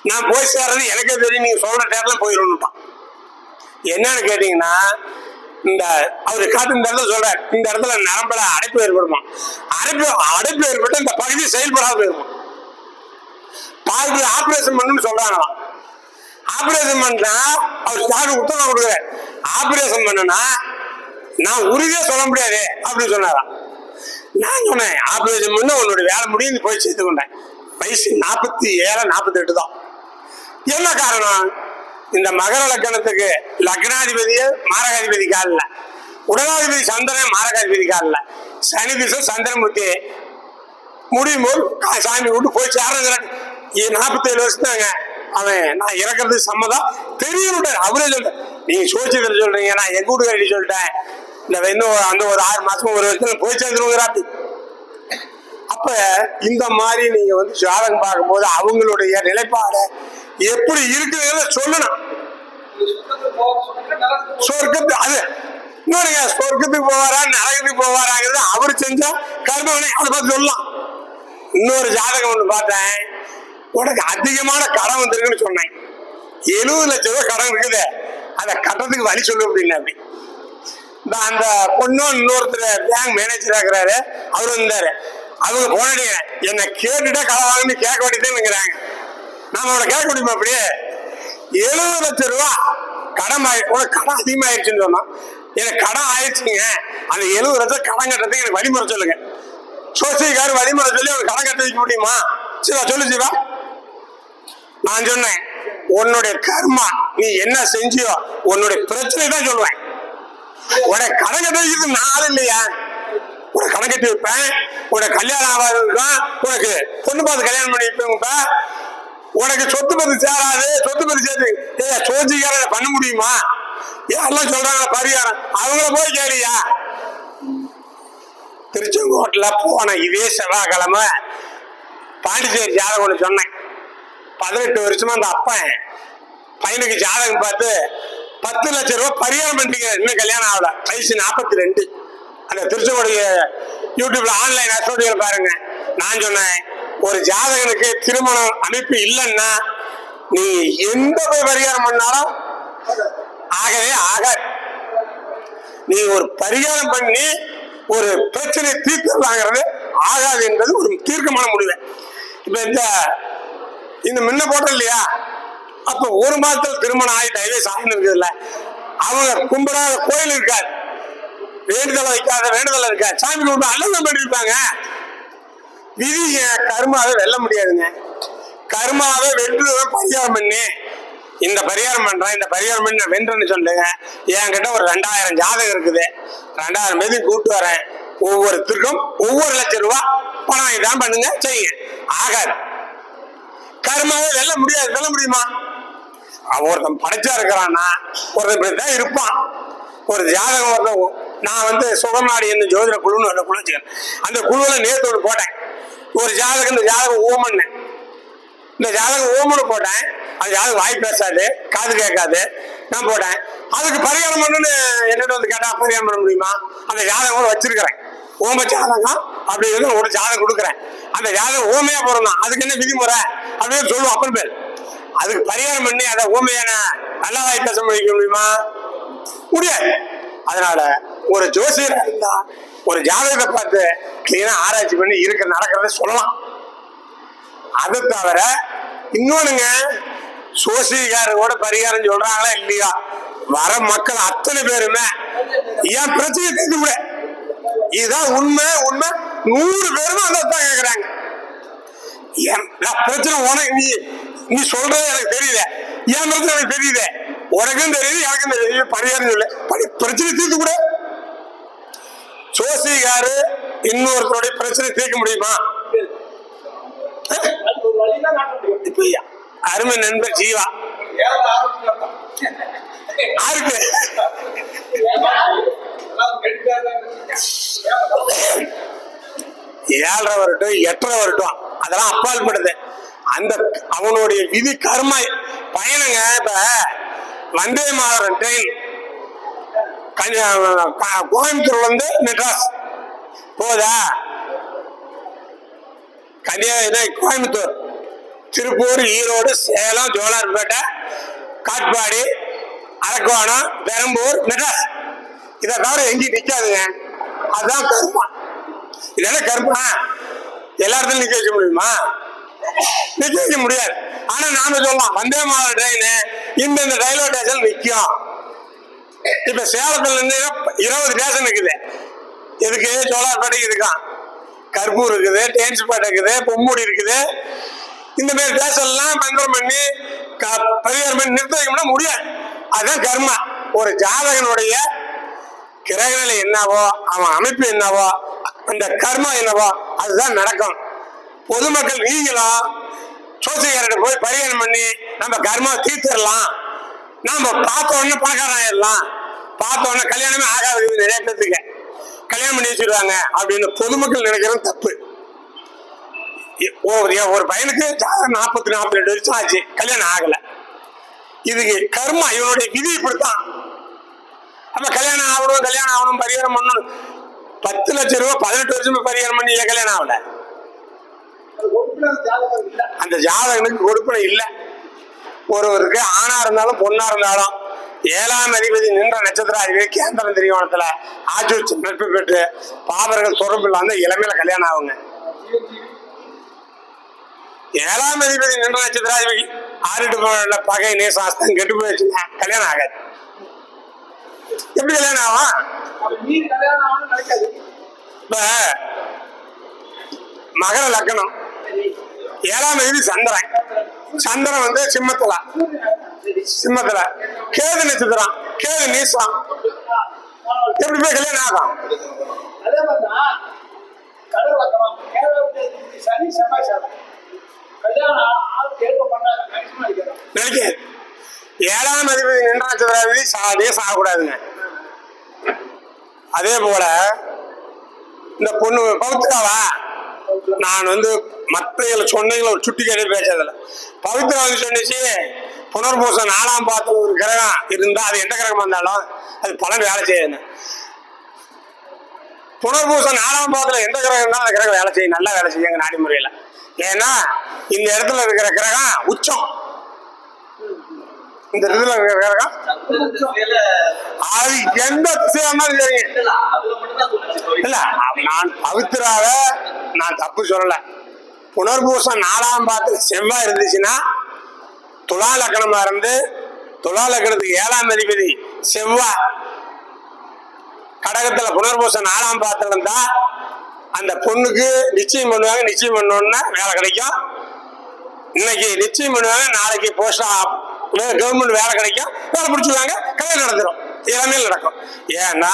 நான் போய் சேர்றது எனக்கே தெரியும், நீங்க சொல்ற டேட்ல போயிடணும்ட்டான். என்னன்னு கேட்டீங்கன்னா, இந்த அவரு காட்டு இந்த இடத்துல சொல்றாரு, இந்த இடத்துல நரம்புல அடைப்பு ஏற்படுமா, அடைப்பு ஏற்பட்டு இந்த பகுதி செயல்படாத போயிருமா, பாதி ஆபரேஷன் பண்ணணும்னு சொல்றாங்களாம். ஆபரேஷன் பண்ணா அவர் யாரு உத்தரவு கொடுக்குற, ஆபரேஷன் பண்ணனா நான் உறுதியா சொல்ல முடியாது அப்படின்னு சொன்னாராம். நான் சொன்னேன் ஆபரேஷன் பண்ண உன்னுடைய வேலை முடியும் போய் சேர்த்து கொண்டேன். வயசு 47 48 தான். என்ன காரணம்? இந்த மகர லக்னத்துக்கு லக்னாதிபதியே மாரகாதிபதி காலில், உடனாதிபதி சந்திரன் மாரகாதிபதி காலில், சனி திசை சந்திரமூர்த்தி முடியும் போது சாமி விட்டு போய் சேரங்கிற 47 வருஷம் தாங்க அவன். நான் இறக்குறதுக்கு சம்மதம் தெரியும். அவரே சொல்றேன், நீங்க சோசியத்தில் சொல்றீங்க, நான் எங்க வீட்டுக்காரி சொல்லிட்டேன், இந்த இன்னும் அந்த ஒரு 6 மாசம் ஒரு வருஷத்துல போய் சேர்ந்துருங்கிறாப்பி. அப்ப இந்த மாதிரி நீங்க வந்து ஜாதகம் பார்க்கும்போது அவங்களுடைய நிலைப்பாடு எப்படி இருக்குதுன்னு சொல்லணும். சொர்க்கத்து அது இன்னொருங்க, சொர்க்கத்துக்கு போவாரா நரகத்துக்கு போவாராங்கிறது அவரு செஞ்சா கர்மவினை, அதை பார்த்து சொல்லலாம். இன்னொரு ஜாதகம் ஒண்ணு பார்த்தேன், உனக்கு அதிகமான கடன் வந்திருக்குன்னு சொன்னேன். 70 லட்சம் ரூபாய் கடன் இருக்குது, அதை கட்டத்துக்கு வழி சொல்லு அப்படின்னு. அப்படி அந்த பொண்ணும் இன்னொருத்தர் பேங்க் மேனேஜர் ஆகுறாரு, அவரு வந்தாரு. அவங்க போனடிங்க என்ன கேட்டுட்டா கடன் வாங்கன்னு கேட்க வேண்டியதுங்கிறாங்க. நாம அவனை கேட்க முடியுமா? அப்படியே 70 லட்சம் ரூபா கடன் உனக்கு கடன் அதிகமாயிருச்சுன்னு சொன்னோம். எனக்கு கடன் ஆயிடுச்சுங்க, அந்த 70 லட்சம் கடன் கட்டுறதுக்கு எனக்கு வழிமுறை சொல்லுங்க. சோசியக்காரர் வழிமுறை சொல்லி அவனுக்கு கடன் கட்ட வைக்க முடியுமா? சிவா சொல்லு சிவா. நான் சொன்னேன், உன்னுடைய கர்மா நீ என்ன செஞ்சியோ உன்னுடைய பிரச்சனை தான் சொல்லுவேன். உனக்கு கடன் கட்ட வைக்கிறது நான் இல்லையா? உனக்கு கடன் கட்டி வைப்பேன், உனக்கு கல்யாணம் ஆகாதுதான், உனக்கு பொண்ணு பார்த்து கல்யாணம் பண்ணி வைப்பேன். உனக்கு சொத்து பத்து சேராது, சொத்து பத்து சேர்த்து சோசிக்கார பண்ண முடியுமா? எல்லாம் சொல்றாங்க பரிகாரம், அவங்கள போய் கேளியா. திருச்செங்கோட்டில் போன இதே செவ்வாய்க்கிழமை பாண்டிச்சேரி ஜாதகம் ஒன்று சொன்னேன். 18 வருஷமா அந்த அப்பன் பையனுக்கு ஜாதகம் பார்த்து 10 லட்சம் ரூபாய் பரிகாரம் பண்ணிட்டு இன்னும் கல்யாணம் ஆகல, வயசு 42. அந்த திருச்செங்கோடைய யூடியூப்ல ஆன்லைன் அசோடியில் பாருங்க. நான் சொன்னேன், ஒரு ஜாதகனுக்கு திருமணம் அமைப்பு இல்லைன்னா நீ எந்த போய் பரிகாரம் பண்ணாலும் ஆகவே ஆகாது. நீ ஒரு பரிகாரம் பண்ணி ஒரு பிரச்சனை தீர்த்துலாங்கிறது ஆகாது என்பது ஒரு தீர்க்கமான முடிவு. இப்ப இந்த முன்ன போட்டோம் இல்லையா, அப்ப ஒரு மாதத்துல திருமணம் ஆகி டைவர்ஸ் ஆகின்னு இருக்குது இல்ல, அவங்க கும்பிடாத கோயில் இருக்காது, வேண்டுதலை வைக்காத வேண்டுதலை இருக்காது, சாமி கும்பிட்டு அல்லம் பண்ணிருப்பாங்க. விதிங்க கர்மாவை வெல்ல முடியாதுங்க. கர்மாவை வென்று பரிகாரம் பண்ணி இந்த பரிகாரம் பண்றேன், இந்த பரிகாரம் பண்ணி நான் வென்றேன்னு சொல்லுங்க. என்கிட்ட ஒரு 2000 ஜாதகம் இருக்குது, 2000 பேருக்கு கூப்பிட்டு வரேன். ஒவ்வொருத்தருக்கும் ஒவ்வொரு லட்சம் ரூபாய் பணம் இதான் பண்ணுங்க செய்யுங்க. ஆகாது. கர்மாவை வெல்ல முடியாது. வெல்ல முடியுமா? ஒருத்தன் படைச்சா இருக்கிறான்னா ஒருத்தன் இப்படிதான் இருப்பான். ஒரு ஜாதகம் ஒருத்தன், நான் வந்து சுகநாடி என்ன ஜோதிட குழுன்னு ஒரு குழு வச்சுக்கேன். அந்த குழுவில் நேற்று ஒன்று போட்டேன். ஒரு ஜாதகம், இந்த ஜாதகம் ஓமன்னு, இந்த ஜாதகம் ஓமனு போட்டேன். அந்த ஜாதகம் வாய் பேசாது, காது கேட்காது. நான் போட்டேன். அதுக்கு பரிகாரம் பண்ணுன்னு என்னிட்ட வந்து கேட்டா பரிகாரம் பண்ண முடியுமா? அந்த ஜாதகம் வச்சிருக்கிறேன், ஓம ஜாதகம் அப்படி ஒரு ஜாதகம் கொடுக்குறேன். அந்த ஜாதகம் ஓமையா போறோம், அதுக்கு என்ன விதிமுறை அப்படின்னு சொல்லுவோம். அப்பன் பேர் அதுக்கு பரிகாரம் பண்ணி அதை ஓமையான நல்லா வாய் பேச முடியுமா? முடியாது. அதனால ஒரு ஜோசியர் இருந்தா ஒரு ஜாதகத்தை பார்த்து கிளீனா ஆராய்ச்சி பண்ணி இருக்க நடக்கிறத சொல்லலாம். அதை தவிர இன்னொன்னுங்க, சோசியக்காரோட பரிகாரம் சொல்றாங்களா இல்லையா, வர மக்கள் அத்தனை பேருமே ஏன் பிரச்சனை தீர்த்து விட, இதுதான் உண்மை. உண்மை 100 பேருமே அதான் கேட்கறாங்க. பிரச்சனை உனக்கு நீ சொல்றது எனக்கு தெரியல, ஏன் பிரச்சனை எனக்கு தெரியுது, உனக்கும் தெரியுது எனக்கும் தெரியுது, பரிகாரம் சொல்லு, பிரச்சனை தீர்த்து கூட. சோசியக்காரு இன்னொருத்தருடைய பிரச்சனை தீர்க்க முடியுமா? இப்ப அருமை நண்பர் ஜீவா யாருக்கு 7.5 வரட்டும் 8.5 வரட்டும், அதெல்லாம் அப்பால் படுது. அந்த அவனுடைய விதி கர்மா பயணங்க. இப்ப வந்தே மாதரம் ட்ரெயின் கோயம்புத்தூர்ல இருந்து மெட்ராஸ் போதா, கோயம்புத்தூர், திருப்பூர், ஈரோடு, சேலம், ஜோலார்பேட்டை, காட்பாடி, அரக்கோணம், பெரம்பூர், மெட்ராஸ். இதை தவிர எங்கேயும் நிக்காதுங்க. அதுதான் கர்மா. இதெல்லாம் கர்மா எல்லா இடத்துலையும் நிக்க வைக்க முடியுமா? நிக்க வைக்க முடியாது. ஆனா நாம சொல்லலாம், வந்தே மாதம் ட்ரெயின் இந்த ரயில்வே ஸ்டேஷன் நிற்கும். இப்ப சேலத்துல இருந்து 20 ஸ்டேஷன் இருக்குது. இதுக்கு சோழார்பேட்டை இருக்கான், கற்பூர் இருக்குது, டேன்ஸ்பேட்டை இருக்குது, பொம்முடி இருக்குது. இந்த மாதிரி ஸ்டேஷன்லாம் பந்தரம் பண்ணி பரிகாரம் பண்ணி நிறுத்த வைக்கணும்னா முடியாது. அதுதான் கர்மா. ஒரு ஜாதகனுடைய கிரகநிலை என்னவோ, அவன் அமைப்பு என்னவோ, அந்த கர்மா என்னவோ அதுதான் நடக்கும். பொதுமக்கள் நீங்களும் சோசியக்காரர்கிட்ட போய் பரிகாரம் பண்ணி நம்ம கர்மா தீர்த்திடலாம், நாம பார்த்த உடனே பணக்காரன் ஆயிடலாம், பார்த்த உடனே கல்யாணமே ஆகாது நிறைய பேருக்கு கல்யாணம் பண்ணி வச்சிருவாங்க அப்படின்னு பொதுமக்கள் நினைக்கிறது தப்பு. ஒரு பையனுக்கு 40-42 வருஷம் ஆச்சு, கல்யாணம் ஆகல. இதுக்கு கர்மா, இவனுடைய விதி இப்படித்தான். அப்ப கல்யாணம் ஆகணும் பரிகாரம் பண்ணணும். 10 லட்சம் ரூபாய் 18 வருஷமா பரிகாரம் பண்ணி ஏன் கல்யாணம் ஆகல? அந்த ஜாதகனுக்கு கொடுப்பனை இல்லை. ஒருவருக்கு ஆணா இருந்தாலும் பொண்ணா இருந்தாலும் 7ஆம் அதிபதி நின்ற நட்சத்திராதிபதி கேந்திரம் திரிகோணத்துல ஆட்சி நட்பு பெற்று பாபர்கள் தொடர்பு இல்லாம இளமையில கல்யாணம் ஆகுங்க. 7ஆம் அதிபதி நின்ற நட்சத்திராதிபதி 6 பகை நேசாஸ்தம் கெட்டு போயிடுச்சுன்னா கல்யாணம் ஆகாது. எப்படி கல்யாணம் ஆகும்? இப்ப மகர லக்னம், 7ஆம் அதிபதி சந்திரன். சந்திரன் வந்து சிம்மத்துல கேது நட்சத்திரம், கேது நீசம். எப்படி போய் கல்யாணம் ஆகும்? நினைக்காது. 7ஆம் அதிபதி நின்ற நட்சத்திராதிபதி தேசம் ஆகக்கூடாதுங்க. அதே போல இந்த பொண்ணு பவித்ராவா, நான் வந்து மற்ற சொன்னீங்கள ஒரு சுட்டி கேட்டு பேசதில்ல. பவித்ரா வந்து சொன்னிச்சு, புனர்பூசம் 4ஆம் பாதத்துல ஒரு கிரகம் இருந்தா அது எந்த கிரகமா இருந்தாலும் அது பலன் வேலை செய்யுது. புனர்பூசம் 4ஆம் பாதத்துல எந்த கிரகம் இருந்தாலும் அந்த கிரகம் வேலை செய்யும், நல்லா வேலை செய்யுங்க நாடி முறையில. ஏன்னா இந்த இடத்துல இருக்கிற கிரகம் உச்சம், இந்த இடத்துல இருக்கிற கிரகம் அது எந்த திசையா இருந்தாலும் சரி. இல்ல, நான் பவித்ராவை நான் தப்பு சொல்லல. புனர்பூசம் 4ஆம் பாதத்துல செவ்வாய் இருந்துச்சுன்னா துலா லக்னமா இருந்து, துலா லக்னத்துக்கு 7ஆம் அதிபதி செவ்வாய் கடகத்துல புனர்பூசம் 4ஆம் பாதத்துல இருந்தா அந்த பொண்ணுக்கு நிச்சயம் பண்ணுவாங்க. நிச்சயம் பண்ணோன்னா வேலை கிடைக்கும். இன்னைக்கு நிச்சயம் பண்ணுவாங்க, நாளைக்கு போஸ்ட் கவர்மெண்ட் வேலை கிடைக்கும், வேலை பிடிச்சிருவாங்க, கல்யாணம் நடந்துடும், இளமையில் நடக்கும். ஏன்னா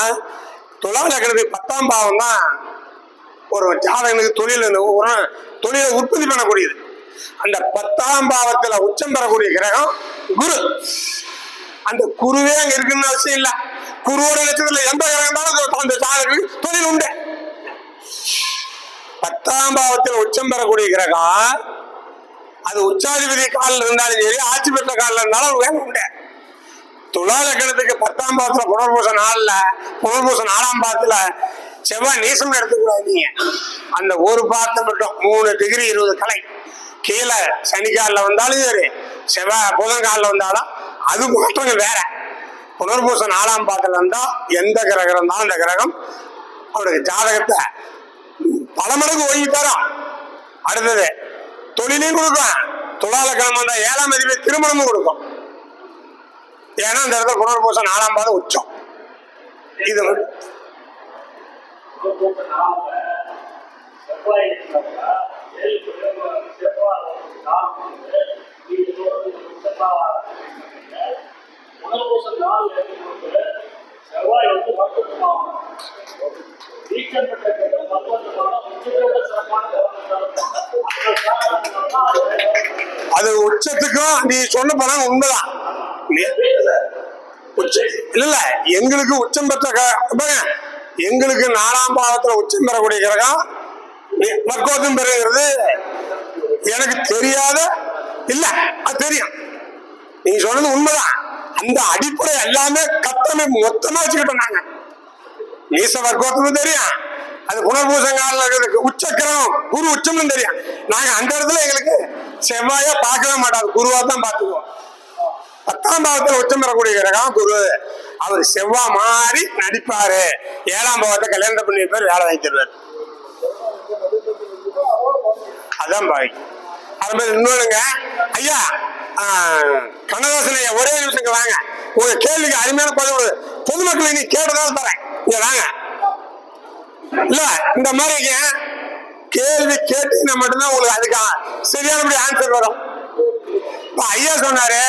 துலா லக்னத்துக்கு 10ஆம் பாவம் தான் ஒரு ஜாதகனுக்கு தொழிலை உற்பத்தி பண்ணக்கூடியது. அந்த 10ஆம் பாவத்துல உச்சம் பெறக்கூடிய கிரகம் குரு. அந்த குருவே அங்க இருக்குன்னு அவசியம் இல்ல. குருவோட நட்சத்திரத்துல எந்த கிரகம் இருந்தாலும் அந்த ஜாதகனுக்கு தொழில் உண்டு. 10ஆம் பாவத்தில் உச்சம் பெறக்கூடிய கிரகம் அது உச்சாதிபதி காலில் இருந்தாலும் சரி, ஆட்சி பெற்ற காலில் இருந்தாலும் வேலை உண்டு. துலா லக்னத்துக்கு 10ஆம் பாவத்துல புனர்பூசம் 4ஆம் பாவத்துல செவ்வாய் நீசம் எடுத்துக்கூடாது. நீங்க அந்த ஒரு பாவத்தை மட்டும் 3 டிகிரி 20 கலை கீழே சனிக்காலில் வந்தாலும் சரி, செவ்வாய் புதன் காலில் வந்தாலும் அது மாற்றங்கள் வேற. புனர்பூசம் 4ஆம் பாவத்துல இருந்தா எந்த கிரகம் இருந்தாலும் அந்த கிரகம் அவருக்கு ஜாதகத்தை பல மடங்கு ஓய்வு தரும். அடுத்தது தொழிலையும் கொடுக்கும். துலா லக்னம் வந்தா 7ஆம் அதிபதி திருமணமும் கொடுக்கும். ஏன்னா அந்த இடத்துல புனர்பூசம் 4ஆம் பாதம் உச்சம். இது அது உச்சத்துக்கும் நீ சொன்ன படம் உண்மைதான். இல்ல, எங்களுக்கு உச்சம் பெற்ற எங்களுக்கு 4ஆம் பாவத்துல உச்சம் பெறக்கூடிய கிரகம் வர்க்கோத்தம் பெறுகிறது எனக்கு தெரியாத இல்ல, அது தெரியும். நீங்க சொன்னது உண்மைதான். அந்த அடிப்படை எல்லாமே கட்டமைப்பு மொத்தமா வச்சுக்கிட்டோம் நாங்க. நீச வர்க்கோத்தமும் தெரியும், அது புனர்பூசங்கால உச்சக்கிரகம் குரு உச்சம்னு தெரியும். நாங்க அந்த இடத்துல எங்களுக்கு செவ்வாய பார்க்கவே மாட்டாங்க, குருவா தான் பார்த்துக்குவோம். 10ஆம் பாவத்துல உச்சம் பெறக்கூடிய கிரகம் குரு. அவர் செவ்வா மாறி நடிப்பாரு. 7ஆம் பாவத்தை கல்யாணம் பண்ணிருப்பாரு, வேலை வாங்கி தருவாரு. அதான் பாவிக்கும். அது மாதிரி இன்னொன்னுங்க ஐயா, கண்ணதாசன் ஐயா ஒரே நிமிஷங்க வாங்க, உங்க கேள்விக்கு அருமையான பதில். பொதுமக்களை நீ கேட்டதால தரேன். இங்க வாங்க. இல்ல இந்த மாதிரி கேள்வி கேட்டீங்கன்னா மட்டும்தான் உங்களுக்கு அதுக்கான சரியானபடி ஆன்சர் வரும். இப்ப ஐயா சொன்னாரு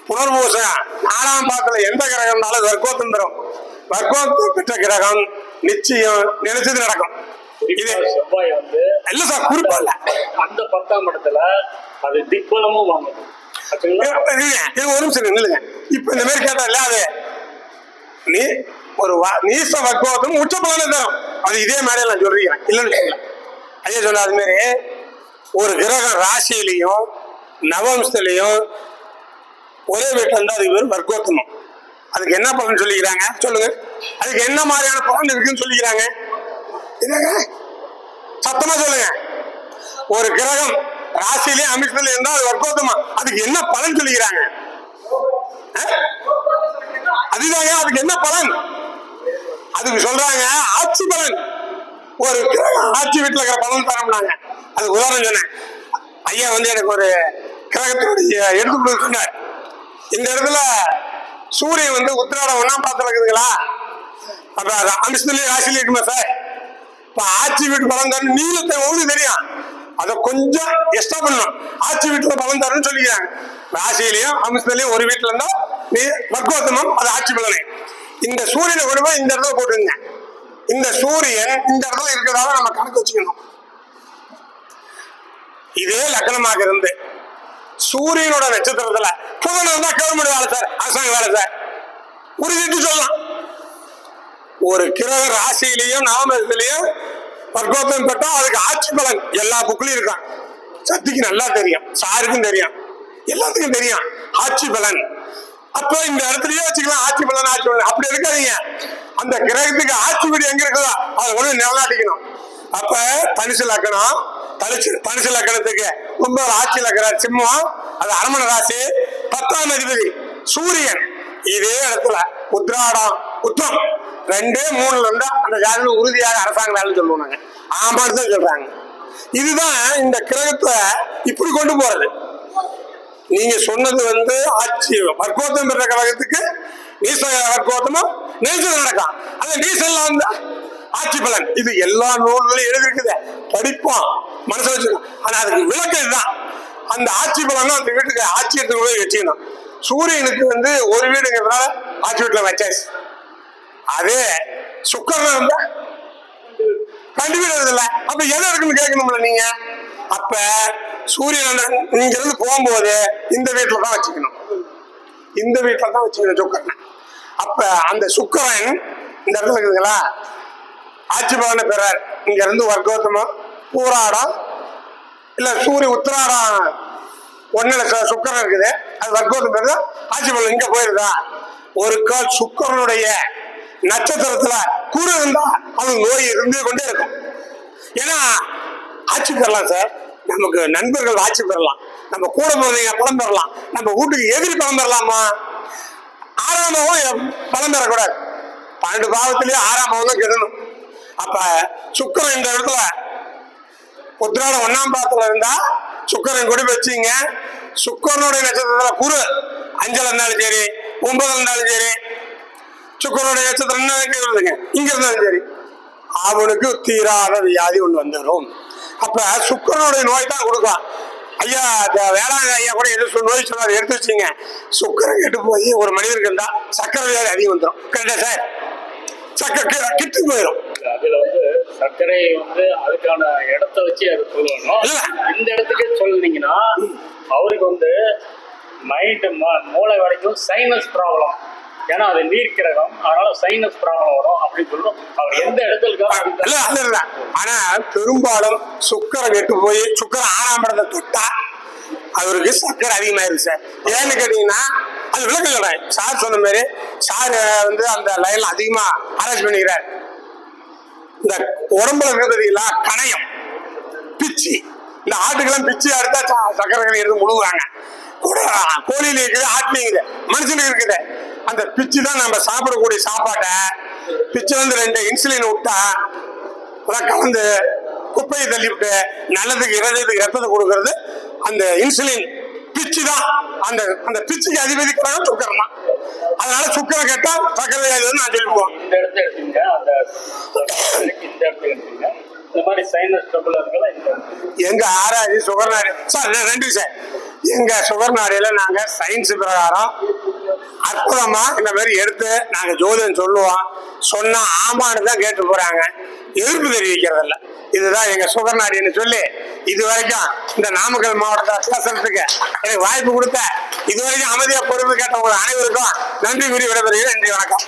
புனர்பூசம் 4ஆம் பாதத்துல எந்த கிரகம்னாலும் வர்க்கோத்தம் தரும். வர்க்கோத்தம் பெற்ற கிரகம் நிச்சயம் நினைச்சது நடக்கும். இது செவ்வாய் வந்து இல்ல சார் குறிப்பா இல்ல, அந்த 10ஆம் இடத்துல அது திக்பலமும் வாங்குது. இது ஒரு நிமிஷம் நில்லுங்க. இப்ப இந்த மாதிரி கேட்டா இல்ல, அது நீ ஒரு நீச வர்க்கோத்தம் உச்ச பலனை தரும். அது இதே மேடையில நான் சொல்றீங்க இல்லன்னு சொல்லல. ஐயா சொன்ன அது மாதிரி ஒரு கிரகம் ராசியிலையும் நவம்சத்திலையும் ஒரே வீட்டுல இருந்தா அதுக்கு பேர் வர்க்கோத்தமம். அதுக்கு என்ன பலன் சொல்லிக்கிறாங்க சொல்லுங்க? அதுக்கு என்ன மாதிரியான பலன் இருக்குன்னு சொல்லிக்கிறாங்க? சத்தமா சொல்லுங்க. ஒரு கிரகம் ராசியிலே அமிஷத்துல இருந்தா அது வர்க்கோத்தமா, அதுக்கு என்ன பலன் சொல்லிக்கிறாங்க? அதுதாங்க அதுக்கு என்ன பலன்? அதுக்கு சொல்றாங்க ஆட்சி பலன். ஒரு கிரகம் ஆட்சி வீட்டுல இருக்கிற பலன் தரம்னாங்க. அதுக்கு உதாரணம் சொன்னேன். ஐயா வந்து எனக்கு ஒரு கிரகத்தினுடைய எடுத்து சொன்னார். இந்த இடத்துல சூரியன் வந்து உத்திராடம் 1ஆம் பாதத்துல இருக்குதுங்களா, அப்ப அமிஷத்துலயே ராசியில இருக்குமா சார்? இப்ப ஆட்சி வீட்டு பலன் தரணும் நீளத்தை உங்களுக்கு தெரியும், அதை கொஞ்சம் எக்ஸ்ட்ரா பண்ணணும். ஆட்சி வீட்டுல பலன் தரணும்னு சொல்லிக்கிறாங்க. ராசியிலையும் அமிஷத்துலயும் ஒரு வீட்டுல இருந்தா நீ வர்க்கோத்தமம், அது ஆட்சி பலனை. இந்த சூரியனை கொண்டு போய் இந்த இடத்துல போட்டுருங்க. இந்த சூரியன் இந்த இடத்துல இருக்கிறதால நம்ம கணக்கு வச்சுக்கணும். இதே லக்னமாக இருந்து சூரியனோட நட்சத்திரத்துல புதன் இருந்தா கவர்மெண்ட் வேலை சார், அரசாங்க வேலை சார், உறுதிட்டு சொல்லலாம். ஒரு கிரக ராசியிலையும் நவமத்திலையும் வர்க்கோத்தம் பெற்றா அதுக்கு ஆட்சி பலன் எல்லா புக்லயும் இருக்கான். சக்திக்கு நல்லா தெரியும், சாருக்கும் தெரியும், எல்லாத்துக்கும் தெரியும் ஆட்சி பலன். அப்ப இந்த இடத்துலயே வச்சுக்கலாம் ஆட்சி பலன் ஆட்சி பலன். அப்படி இருக்காதீங்க. அந்த கிரகத்துக்கு ஆட்சி வீடு எங்க இருக்குதோ அதை கொண்டு நிலநாட்டிக்கணும். அப்ப தனுசு லக்கணம், தனுசு லக்கணத்துக்கு 9 ஆட்சி லக்கணம் சிம்மம், அது அரமண ராசி, 10ஆம் அதிபதி சூரியன். இதே இடத்துல உத்திராடம் உத்தம் 2, 3 இருந்தா அந்த ஜாதகம் உறுதியாக அரசாங்க வேலைன்னு சொல்லுவாங்க. ஆமான்னு தான் சொல்றாங்க. இதுதான் இந்த கிரகத்தை இப்படி கொண்டு போறது. நீங்க சொன்னது வந்து ஆட்சி வர்க்கோத்தம் பெற்ற கிரகத்துக்கு நீச வர்க்கோத்தமும் நேசம் நடக்கும். அந்த நீசம்லாம் வந்து ஆட்சி பலன். இது எல்லா நூல்களையும் எழுதிருக்குது, படிப்போம், மனசுல வச்சுக்கணும். ஆனா அதுக்கு விளக்கம் இதுதான். அந்த ஆட்சி பலன் அந்த வீட்டுக்கு ஆட்சி எடுத்து போய் வச்சுக்கணும். சூரியனுக்கு வந்து ஒரு வீடுங்கிறதுனால ஆட்சி வீட்டுல வச்சாச்சு. அதே சுக்கரன் இருந்தா கண்டுபிடிக்கிறது இல்லை. அப்ப எது இருக்குன்னு கேட்கணும்ல நீங்க. அப்ப சூரியன் நீங்க இருந்து போகும்போது இந்த வீட்டுல தான் வச்சுக்கணும், இந்த வீட்டுல தான் வச்சுக்கணும் சுக்கரன். அப்ப அந்த சுக்கரன் இந்த இடத்துல இருக்குதுங்களா, ஆட்சி பலனை பெறார். இங்க இருந்து வர்க்கோத்தமம் பூராடம் இல்ல சூரிய உத்திராடம் 1 சுக்கரன் இருக்குது, அது வர்க்கோத்தம் பெறுதா ஆட்சி பலன் இங்க போயிருதா. ஒரு கால் சுக்கரனுடைய நட்சத்திரத்துல குரு இருந்தா அது நோய் இருந்து கொண்டே இருக்கும். ஏன்னா ஆட்சி பெறலாம் சார், நமக்கு நண்பர்கள் ஆட்சி பெறலாம், நம்ம கூட போறீங்க பலம் பெறலாம், நம்ம வீட்டுக்கு எதிரி பலம் பெறலாமா? 6ஆம் பாவம் பலம் பெறக்கூடாது. 12 பாவத்திலேயே 6ஆம் பாவம் தான் கெடணும். அப்ப சுக்கரன் இந்த இடத்துல உத்திராடம் 1ஆம் பாவத்துல இருந்தா சுக்கரன் கொடி வச்சுங்க. சுக்கரனுடைய நட்சத்திரத்துல குரு 5ல் இருந்தாலும் சரி 9ல் இருந்தாலும் சரி, சுக்கரனுடைய நட்சத்திரம் இங்க இருந்தாலும் சரி, அவனுக்கு தீராத வியாதி ஒண்ணு வந்துடும். அப்ப சுக்கரனுடைய நோய் தான் கொடுக்கலாம். ஐயா வேளாண் ஐயா கூட எது நோய் சொன்னார் எடுத்து வச்சுங்க. சுக்கரன் கெட்டு போய் ஒரு மனிதருக்கு இருந்தா சக்கரை வியாதி அதிகம் வந்துடும். கரெக்டா சார்? சக்கரை கிட்டு போயிடும். அதுல வந்து சர்க்கரை வந்து அதுக்கான இடத்த வச்சு அது சொல்லணும். இந்த இடத்துக்கு சொல்லினீங்கன்னா அவருக்கு வந்து மைண்ட் மூளை வரைக்கும் சைனஸ் ப்ராப்ளம். ஏன்னா அது நீர் கிரகம், அதனால சைனஸ் ப்ராப்ளம் வரும் அப்படின்னு சொல்லணும். அவர் எந்த இடத்துல ஆனா பெரும்பாலும் சுக்கரம் கெட்டு போய் சுக்கரம் 6ஆம் இடத்தை தொட்டா அவருக்கு சக்கரை அதிகமாயிருச்சு சார். ஏன்னு கேட்டீங்கன்னா அது விளக்கம் சொல்றேன். சார் சொன்ன மாதிரி சார் வந்து அந்த லைன்ல அதிகமா ஆராய்ச்சி பண்ணிக்கிறார். இந்த உடம்புல இருக்கிறதுல கணையம் பிச்சு, இந்த ஆட்டுக்கெல்லாம் பிச்சு அடுத்தா சக்கரைகளை எடுத்து முழுகுறாங்க. கூட கோழியில இருக்குது, ஆட்டுலையும் இருக்குது, மனுஷனுக்கு இருக்குது. அந்த பிச்சு தான் நம்ம சாப்பிடக்கூடிய சாப்பாட்டை பிச்சு வந்து 2 இன்சுலின் விட்டா கலந்து குப்பையை தள்ளி விட்டு நல்லதுக்கு இருதயத்துக்கு ரத்தத்தை கொடுக்கறது அந்த இன்சுலின் பிச்சு தான். அந்த அந்த பிச்சுக்கு அதிபதி கிரகம் சுக்கரம் தான். அதனால சுக்கரம் கேட்டா சக்கரை வியாதி வந்து நான் சொல்லிக்குவோம். இந்த இடத்த எடுத்தீங்க, அந்த இந்த இடத்த எடுத்தீங்க, இந்த மாதிரி சைனஸ் ட்ரபிள் இருக்கலாம். இந்த எங்க ஆராய்ச்சி சுகர் நாடி சார் ரெண்டு விஷயம். எங்க சுகர் நாடியில நாங்க சயின்ஸ் பிரகாரம் அற்புதமா இந்த மாதிரி எடுத்து நாங்க ஜோதிடம் சொல்லுவோம். சொன்னா ஆமான்னு தான் கேட்டு போறாங்க, எதிர்ப்பு தெரிவிக்கிறது இல்ல. இதுதான் எங்க சுகர் நாடின்னு சொல்லி இது வரைக்கும் இந்த நாமக்கல் மாவட்டத்தை பேசுறதுக்கு எனக்கு வாய்ப்பு கொடுத்த இது வரைக்கும் அமைதியா பொறுப்பு கேட்டவங்க அனைவருக்கும் நன்றி கூறி விடைபெறுகிறேன். நன்றி, வணக்கம்.